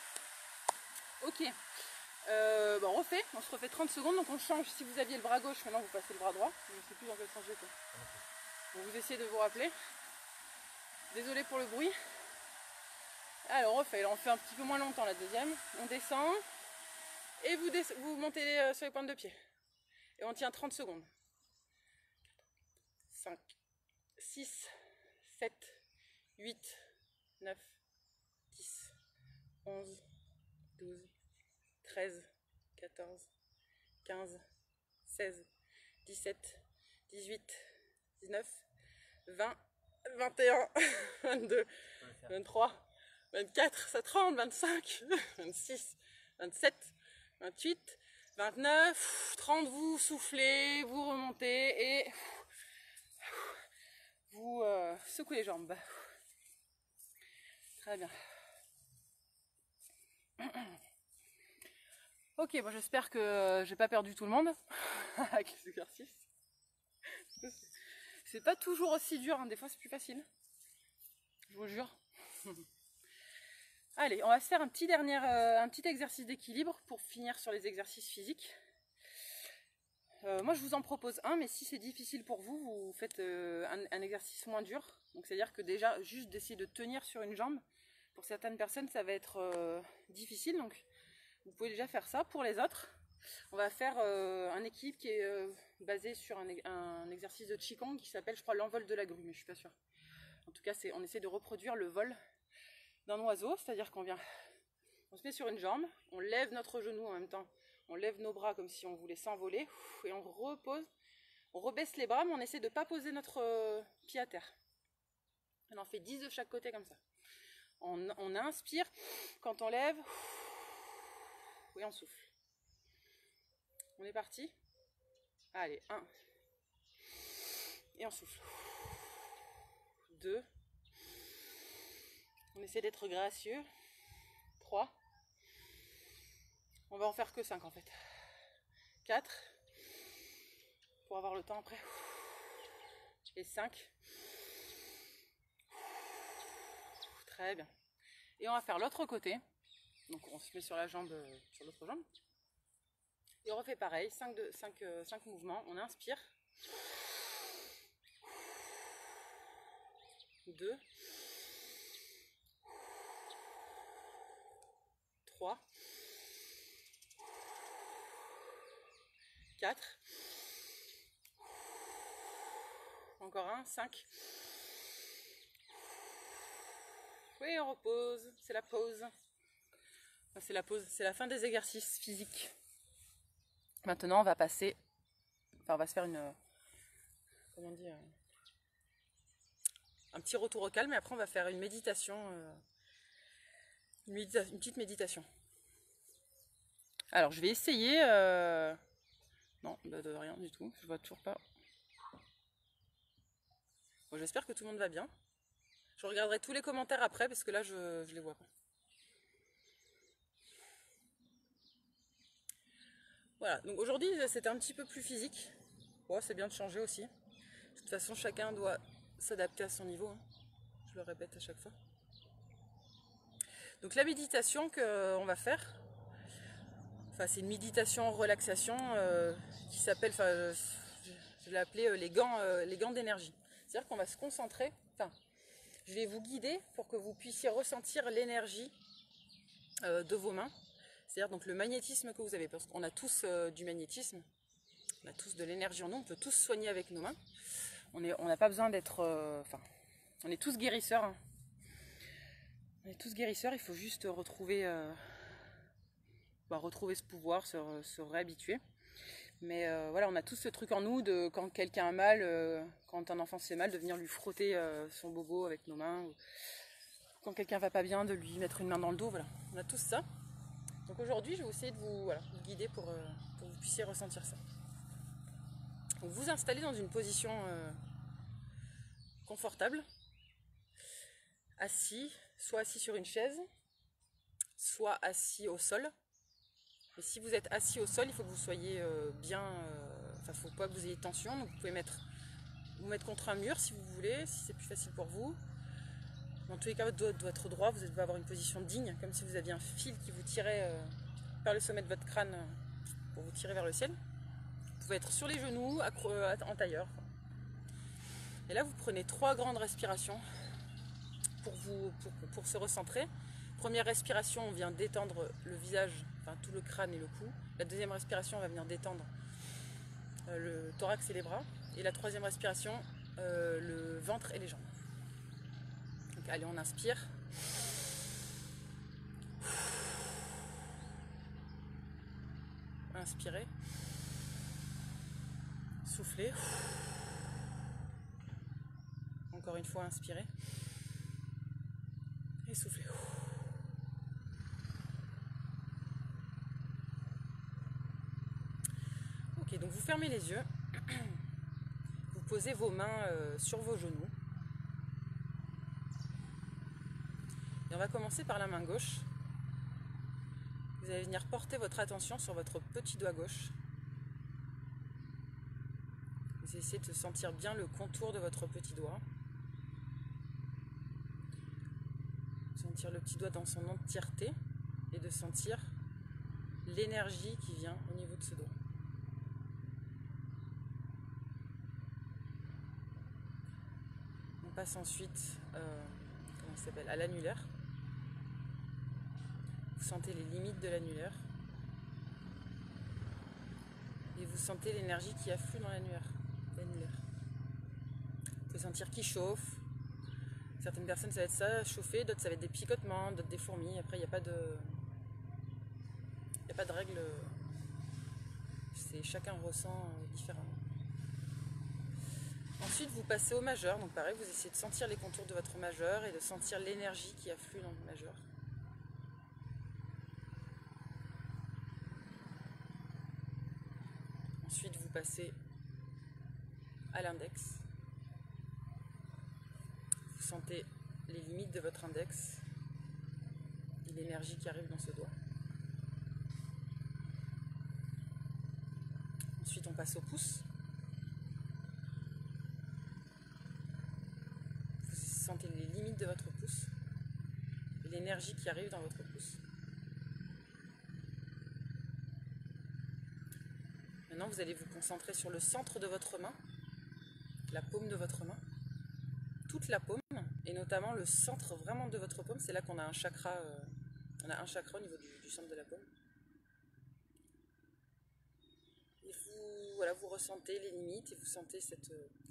Ok, on refait, on se refait 30 secondes, donc on change. Si vous aviez le bras gauche, maintenant vous passez le bras droit. Je ne sais plus dans quel sens j'étais. Donc vous essayez de vous rappeler. Désolé pour le bruit. Alors on refait, là on fait un petit peu moins longtemps la deuxième. On descend et vous montez sur les pointes de pied. Et on tient 30 secondes. 5, 6, 7, 8, 9, 10, 11, 12, 13, 14, 15, 16, 17, 18, 19, 20, 21, 22, 23, 24, ça tremble, 25, 26, 27, 28, 29, 30, vous soufflez, vous remontez et vous secouez les jambes. Très bien. Ok, bon, j'espère que j'ai pas perdu tout le monde avec les exercices. C'est pas toujours aussi dur, hein. Des fois c'est plus facile. Je vous jure. Allez, on va se faire un petit exercice d'équilibre pour finir sur les exercices physiques. Moi je vous en propose un, mais si c'est difficile pour vous, vous faites un exercice moins dur. Donc c'est-à-dire que déjà, juste d'essayer de tenir sur une jambe, pour certaines personnes ça va être difficile, donc vous pouvez déjà faire ça. Pour les autres, on va faire un équilibre qui est basé sur un exercice de Qigong qui s'appelle, je crois, l'envol de la grue, mais je suis pas sûre. En tout cas, on essaie de reproduire le vol d'un oiseau, c'est-à-dire on se met sur une jambe, on lève notre genou en même temps, on lève nos bras comme si on voulait s'envoler, et on repose, on rebaisse les bras, mais on essaie de ne pas poser notre pied à terre. On en fait 10 de chaque côté comme ça. On inspire, quand on lève, et on souffle. On est parti. Allez, 1. Et on souffle. 2. On essaie d'être gracieux. 3. On va en faire que 5 en fait. 4. Pour avoir le temps après. Et 5. Très bien. Et on va faire l'autre côté. Donc on se met sur la jambe, sur l'autre jambe. Et on refait pareil, 5 mouvements. On inspire. 2. 3. 4. Encore un, 5. Oui, on repose, c'est la pause. Enfin, c'est la pause, c'est la fin des exercices physiques. Maintenant, on va passer, enfin, on va se faire comment dire, un petit retour au calme, et après on va faire une méditation, une petite méditation. Alors, je vais essayer, non, de rien du tout, je vois toujours pas. Bon, j'espère que tout le monde va bien. Je regarderai tous les commentaires après parce que là je les vois pas. Voilà, donc aujourd'hui c'était un petit peu plus physique. Bon, c'est bien de changer aussi. De toute façon, chacun doit s'adapter à son niveau, hein. Je le répète à chaque fois. Donc la méditation qu'on va faire, enfin, c'est une méditation en relaxation qui s'appelle, enfin, je l'ai appelé les gants d'énergie. C'est-à-dire qu'on va se concentrer, enfin, je vais vous guider pour que vous puissiez ressentir l'énergie de vos mains. C'est-à-dire donc le magnétisme que vous avez, parce qu'on a tous du magnétisme, on a tous de l'énergie en nous, on peut tous soigner avec nos mains. On n'a pas besoin d'être, enfin, on est tous guérisseurs, hein. On est tous guérisseurs, il faut juste retrouver, retrouver ce pouvoir, se réhabituer. Mais voilà, on a tous ce truc en nous de quand quelqu'un a mal, quand un enfant se fait mal, de venir lui frotter son bobo avec nos mains. Ou quand quelqu'un va pas bien, de lui mettre une main dans le dos. Voilà, on a tous ça. Donc aujourd'hui, je vais essayer de vous guider pour que vous puissiez ressentir ça. Donc vous installez dans une position confortable, assis, soit assis sur une chaise, soit assis au sol. Et si vous êtes assis au sol, il faut que vous soyez bien, enfin, il ne faut pas que vous ayez tension. Donc vous pouvez vous mettre contre un mur si vous voulez, si c'est plus facile pour vous. Dans tous les cas, votre dos doit être droit, vous devez avoir une position digne, comme si vous aviez un fil qui vous tirait par le sommet de votre crâne pour vous tirer vers le ciel. Vous pouvez être sur les genoux, en tailleur. Et là, vous prenez 3 grandes respirations pour se recentrer. Première respiration, on vient détendre le visage, enfin tout le crâne et le cou. La deuxième respiration, on va venir détendre le thorax et les bras. Et la troisième respiration, le ventre et les jambes. Donc allez, on inspire. Inspirez. Soufflez. Encore une fois, inspirez. Et soufflez. Ok, donc vous fermez les yeux. Vous posez vos mains sur vos genoux. Et on va commencer par la main gauche. Vous allez venir porter votre attention sur votre petit doigt gauche. Vous essayez de sentir bien le contour de votre petit doigt. Sentir le petit doigt dans son entièreté et de sentir l'énergie qui vient au niveau de ce doigt. On passe ensuite à l'annulaire. Vous sentez les limites de l'annulaire. Et vous sentez l'énergie qui afflue dans l'annulaire. Vous pouvez sentir qu'il chauffe. Certaines personnes, ça va être ça, chauffer. D'autres, ça va être des picotements, d'autres des fourmis. Après, il n'y a pas de règle. Chacun ressent différemment. Ensuite, vous passez au majeur. Donc pareil, vous essayez de sentir les contours de votre majeur et de sentir l'énergie qui afflue dans le majeur. Ensuite, vous passez à l'index. Vous sentez les limites de votre index et l'énergie qui arrive dans ce doigt. Ensuite, on passe au pouce. Vous sentez les limites de votre pouce et l'énergie qui arrive dans votre pouce. Maintenant, vous allez vous concentrer sur le centre de votre main, la paume de votre main, toute la paume, et notamment le centre vraiment de votre paume. C'est là qu'on a un chakra, au niveau du centre de la paume. Et vous ressentez les limites et vous sentez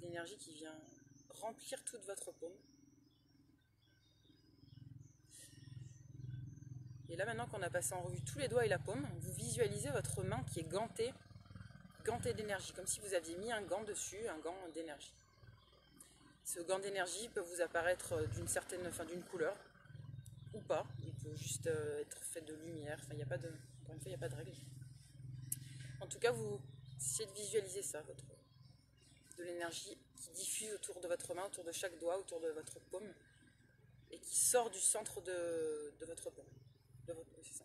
l'énergie qui vient remplir toute votre paume. Et là, maintenant qu'on a passé en revue tous les doigts et la paume, vous visualisez votre main qui est gantée d'énergie, comme si vous aviez mis un gant dessus, un gant d'énergie. Ce gant d'énergie peut vous apparaître d'une couleur ou pas. Il peut juste être fait de lumière. Enfin, encore une fois, il n'y a pas de règle. En tout cas, vous essayez de visualiser ça, de l'énergie qui diffuse autour de votre main, autour de chaque doigt, autour de votre paume, et qui sort du centre de votre paume. C'est ça.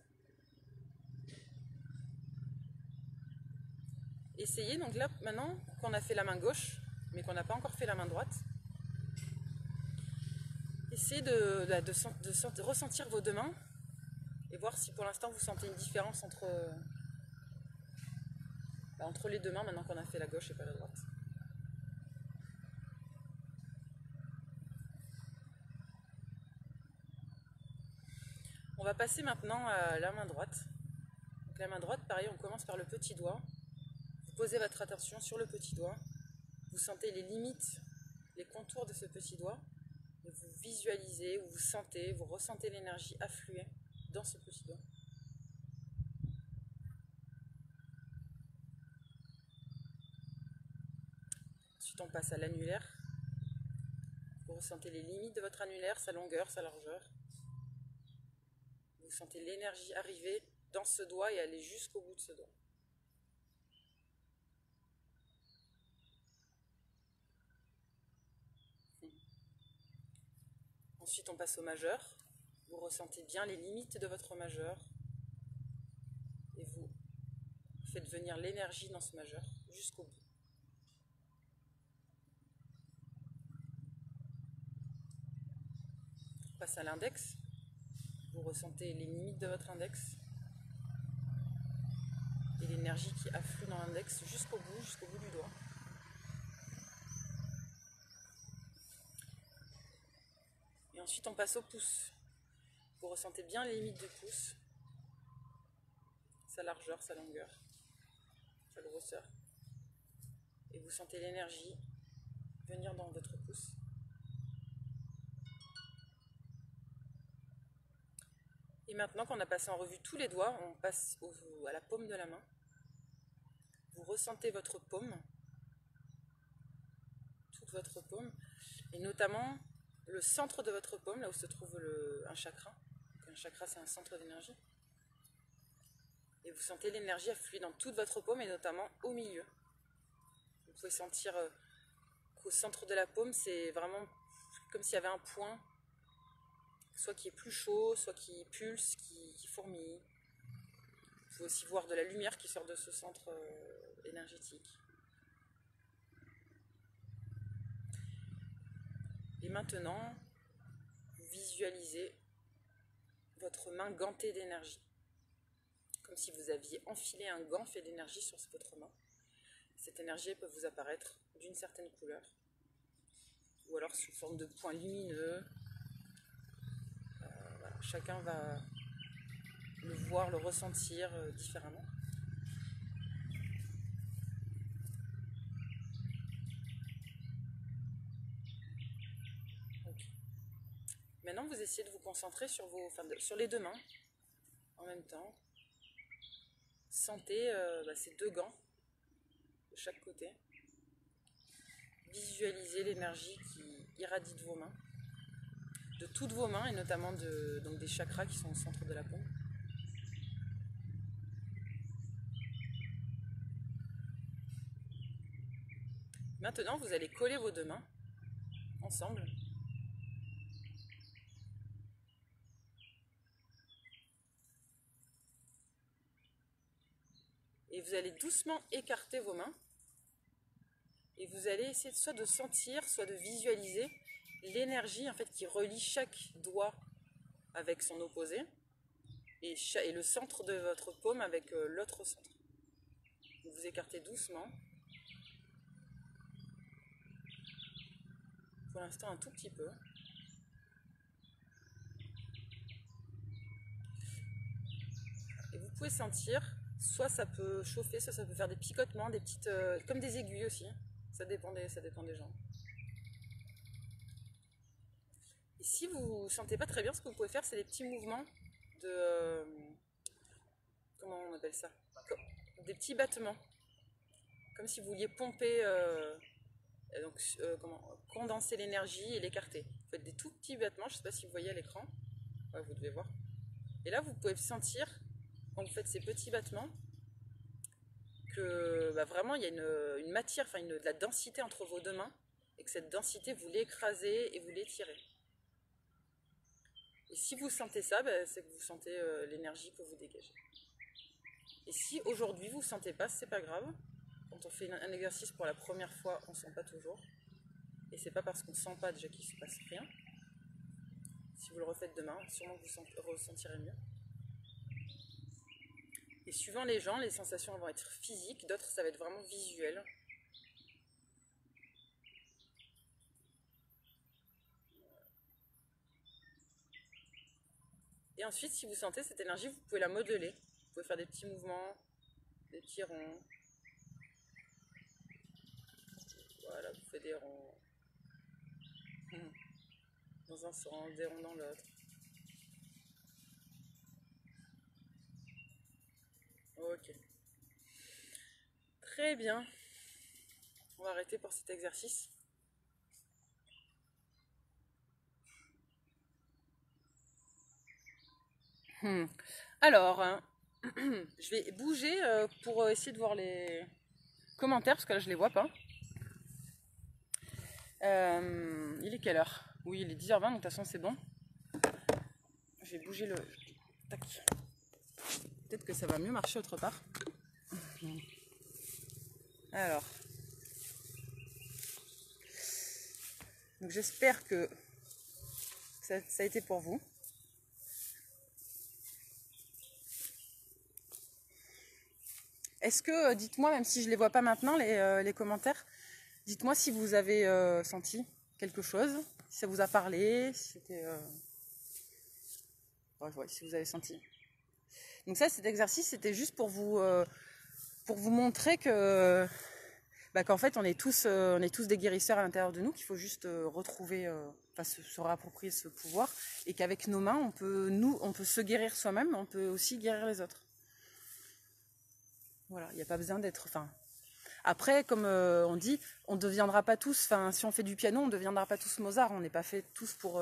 essayez, donc là maintenant qu'on a fait la main gauche, mais qu'on n'a pas encore fait la main droite, essayez de ressentir vos deux mains et voir si pour l'instant vous sentez une différence entre les deux mains maintenant qu'on a fait la gauche et pas la droite. On va passer maintenant à la main droite. Donc la main droite, pareil, on commence par le petit doigt. Vous posez votre attention sur le petit doigt. Vous sentez les limites, les contours de ce petit doigt. Et vous visualisez, vous sentez, vous ressentez l'énergie affluer dans ce petit doigt. Ensuite, on passe à l'annulaire. Vous ressentez les limites de votre annulaire, sa longueur, sa largeur. Vous sentez l'énergie arriver dans ce doigt et aller jusqu'au bout de ce doigt. Ensuite, on passe au majeur. Vous ressentez bien les limites de votre majeur. Et vous faites venir l'énergie dans ce majeur jusqu'au bout. On passe à l'index. Vous ressentez les limites de votre index. Et l'énergie qui afflue dans l'index jusqu'au bout du doigt. Et ensuite, on passe au pouce. Vous ressentez bien les limites du pouce, sa largeur, sa longueur, sa grosseur. Et vous sentez l'énergie venir dans votre pouce. Et maintenant qu'on a passé en revue tous les doigts, on passe à la paume de la main. Vous ressentez votre paume, toute votre paume, et notamment le centre de votre paume, là où se trouve un chakra. Un chakra, c'est un centre d'énergie. Et vous sentez l'énergie affluer dans toute votre paume et notamment au milieu. Vous pouvez sentir qu'au centre de la paume, c'est vraiment comme s'il y avait un point, soit qui est plus chaud, soit qui pulse, qui fourmille. Vous pouvez aussi voir de la lumière qui sort de ce centre énergétique. Et maintenant, vous visualisez votre main gantée d'énergie. Comme si vous aviez enfilé un gant fait d'énergie sur votre main. Cette énergie peut vous apparaître d'une certaine couleur. Ou alors sous forme de points lumineux. Voilà. Chacun va le voir, le ressentir différemment. Maintenant, vous essayez de vous concentrer sur les deux mains en même temps. Sentez ces deux gants de chaque côté. Visualisez l'énergie qui irradie de vos mains, de toutes vos mains et notamment donc des chakras qui sont au centre de la paume. Maintenant, vous allez coller vos deux mains ensemble. Et vous allez doucement écarter vos mains. Et vous allez essayer soit de sentir, soit de visualiser l'énergie en fait, qui relie chaque doigt avec son opposé. Et le centre de votre paume avec l'autre centre. Vous écartez doucement. Pour l'instant, un tout petit peu. Et vous pouvez sentir, soit ça peut chauffer, soit ça peut faire des picotements, des petites, comme des aiguilles aussi. Ça dépend des gens. Et si vous ne sentez pas très bien, ce que vous pouvez faire, c'est des petits mouvements de... comment on appelle ça? Des petits battements. Comme si vous vouliez pomper, condenser l'énergie et l'écarter. Vous faites des tout petits battements, je ne sais pas si vous voyez à l'écran. Ouais, vous devez voir. Et là, vous pouvez sentir, quand vous faites ces petits battements, que vraiment il y a une matière, de la densité entre vos deux mains, et que cette densité, vous l'écrasez et vous l'étirez. Et si vous sentez ça, c'est que vous sentez l'énergie que vous dégagez. Et si aujourd'hui vous ne sentez pas, c'est pas grave. quand on fait un exercice pour la première fois, on ne sent pas toujours. Et c'est pas parce qu'on ne sent pas déjà qu'il ne se passe rien. Si vous le refaites demain, sûrement que vous ressentirez mieux. Et suivant les gens, les sensations vont être physiques, d'autres ça va être vraiment visuel. Et ensuite, si vous sentez cette énergie, vous pouvez la modeler. Vous pouvez faire des petits mouvements, des petits ronds. Voilà, vous faites des ronds dans un sens, des ronds dans l'autre. Ok. Très bien. On va arrêter pour cet exercice. Alors, je vais bouger pour essayer de voir les commentaires, parce que là je les vois pas. Il est quelle heure? Oui, il est 10h20, donc de toute façon c'est bon. Je vais bouger le... Tac. Peut-être que ça va mieux marcher autre part. Alors. Donc j'espère que ça a été pour vous. Est-ce que, dites-moi, même si je ne les vois pas maintenant, les commentaires, dites-moi si vous avez senti quelque chose, si ça vous a parlé, si c'était... ouais, si vous avez senti. Donc ça, cet exercice, c'était juste pour vous montrer que... qu'en fait, on est tous des guérisseurs à l'intérieur de nous, qu'il faut juste retrouver, se réapproprier ce pouvoir, et qu'avec nos mains, on peut se guérir soi-même, mais on peut aussi guérir les autres. Voilà, il n'y a pas besoin d'être... Après, comme on dit, on ne deviendra pas tous... si on fait du piano, on ne deviendra pas tous Mozart. On n'est pas fait tous pour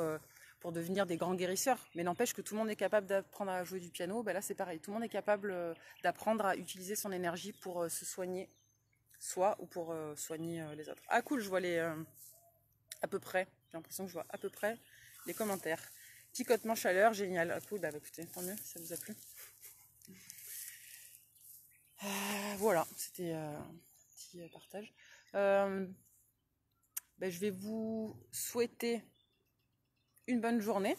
devenir des grands guérisseurs. Mais n'empêche que tout le monde est capable d'apprendre à jouer du piano. Là, c'est pareil. Tout le monde est capable d'apprendre à utiliser son énergie pour se soigner soi ou pour soigner les autres. Ah cool, je vois les... à peu près. J'ai l'impression que je vois à peu près les commentaires. Picotement, chaleur, génial. Ah cool, écoutez, tant mieux si ça vous a plu. Voilà, c'était un petit partage. Je vais vous souhaiter une bonne journée.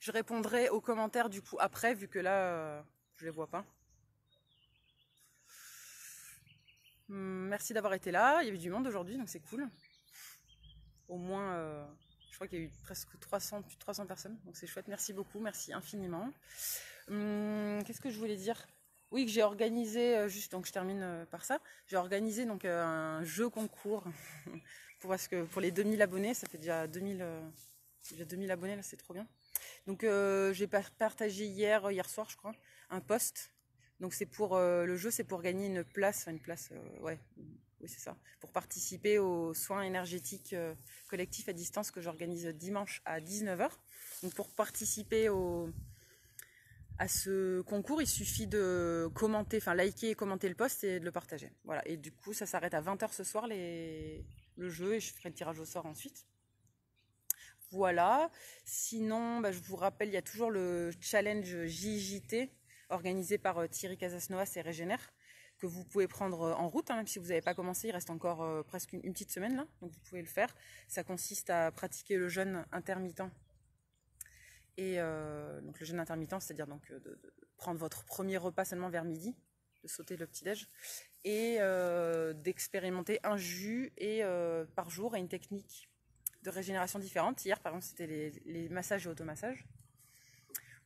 Je répondrai aux commentaires du coup après, vu que là, je les vois pas. Merci d'avoir été là. Il y avait du monde aujourd'hui, donc c'est cool. Au moins, je crois qu'il y a eu presque plus de 300 personnes, donc c'est chouette. Merci beaucoup, merci infiniment. Qu'est-ce que je voulais dire? Oui, que j'ai organisé, donc je termine par ça, j'ai organisé donc un jeu concours parce que pour les 2000 abonnés, ça fait déjà 2000 abonnés, là c'est trop bien. Donc j'ai partagé hier soir je crois, un post. Donc c'est pour le jeu, c'est pour gagner une place, oui c'est ça, pour participer aux soins énergétiques collectifs à distance que j'organise dimanche à 19h. Donc pour participer à ce concours, il suffit de commenter, liker et commenter le post et de le partager. Voilà. Et du coup, ça s'arrête à 20h ce soir, le jeu, et je ferai le tirage au sort ensuite. Voilà. Sinon, je vous rappelle, il y a toujours le challenge JJT organisé par Thierry Casasnovas et Régénère, que vous pouvez prendre en route, même si vous n'avez pas commencé, il reste encore presque une petite semaine là, donc vous pouvez le faire. Ça consiste à pratiquer le jeûne intermittent. Et donc le jeûne intermittent, c'est-à-dire donc de prendre votre premier repas seulement vers midi, de sauter le petit-déj, et d'expérimenter un jus par jour et une technique de régénération différente. Hier, par exemple, c'était les massages et automassages.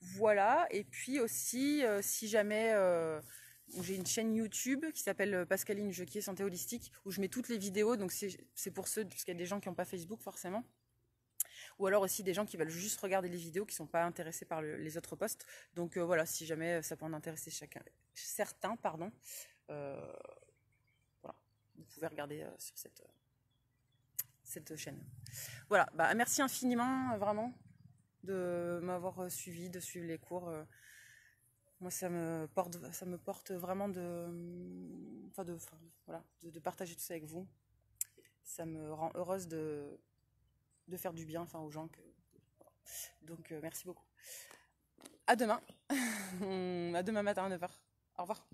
Voilà, et puis aussi, si jamais... j'ai une chaîne YouTube qui s'appelle Pascaline Jequier Santé Holistique, où je mets toutes les vidéos, donc c'est pour ceux, parce qu'il y a des gens qui n'ont pas Facebook forcément, ou alors aussi des gens qui veulent juste regarder les vidéos, qui ne sont pas intéressés par les autres posts. Donc voilà, si jamais ça peut en intéresser certains, voilà, vous pouvez regarder sur cette chaîne. Voilà, merci infiniment vraiment de m'avoir suivi, de suivre les cours. Moi, ça me porte vraiment de partager tout ça avec vous. Ça me rend heureuse de faire du bien aux gens. Donc, merci beaucoup. À demain. À demain matin à 9h. Au revoir.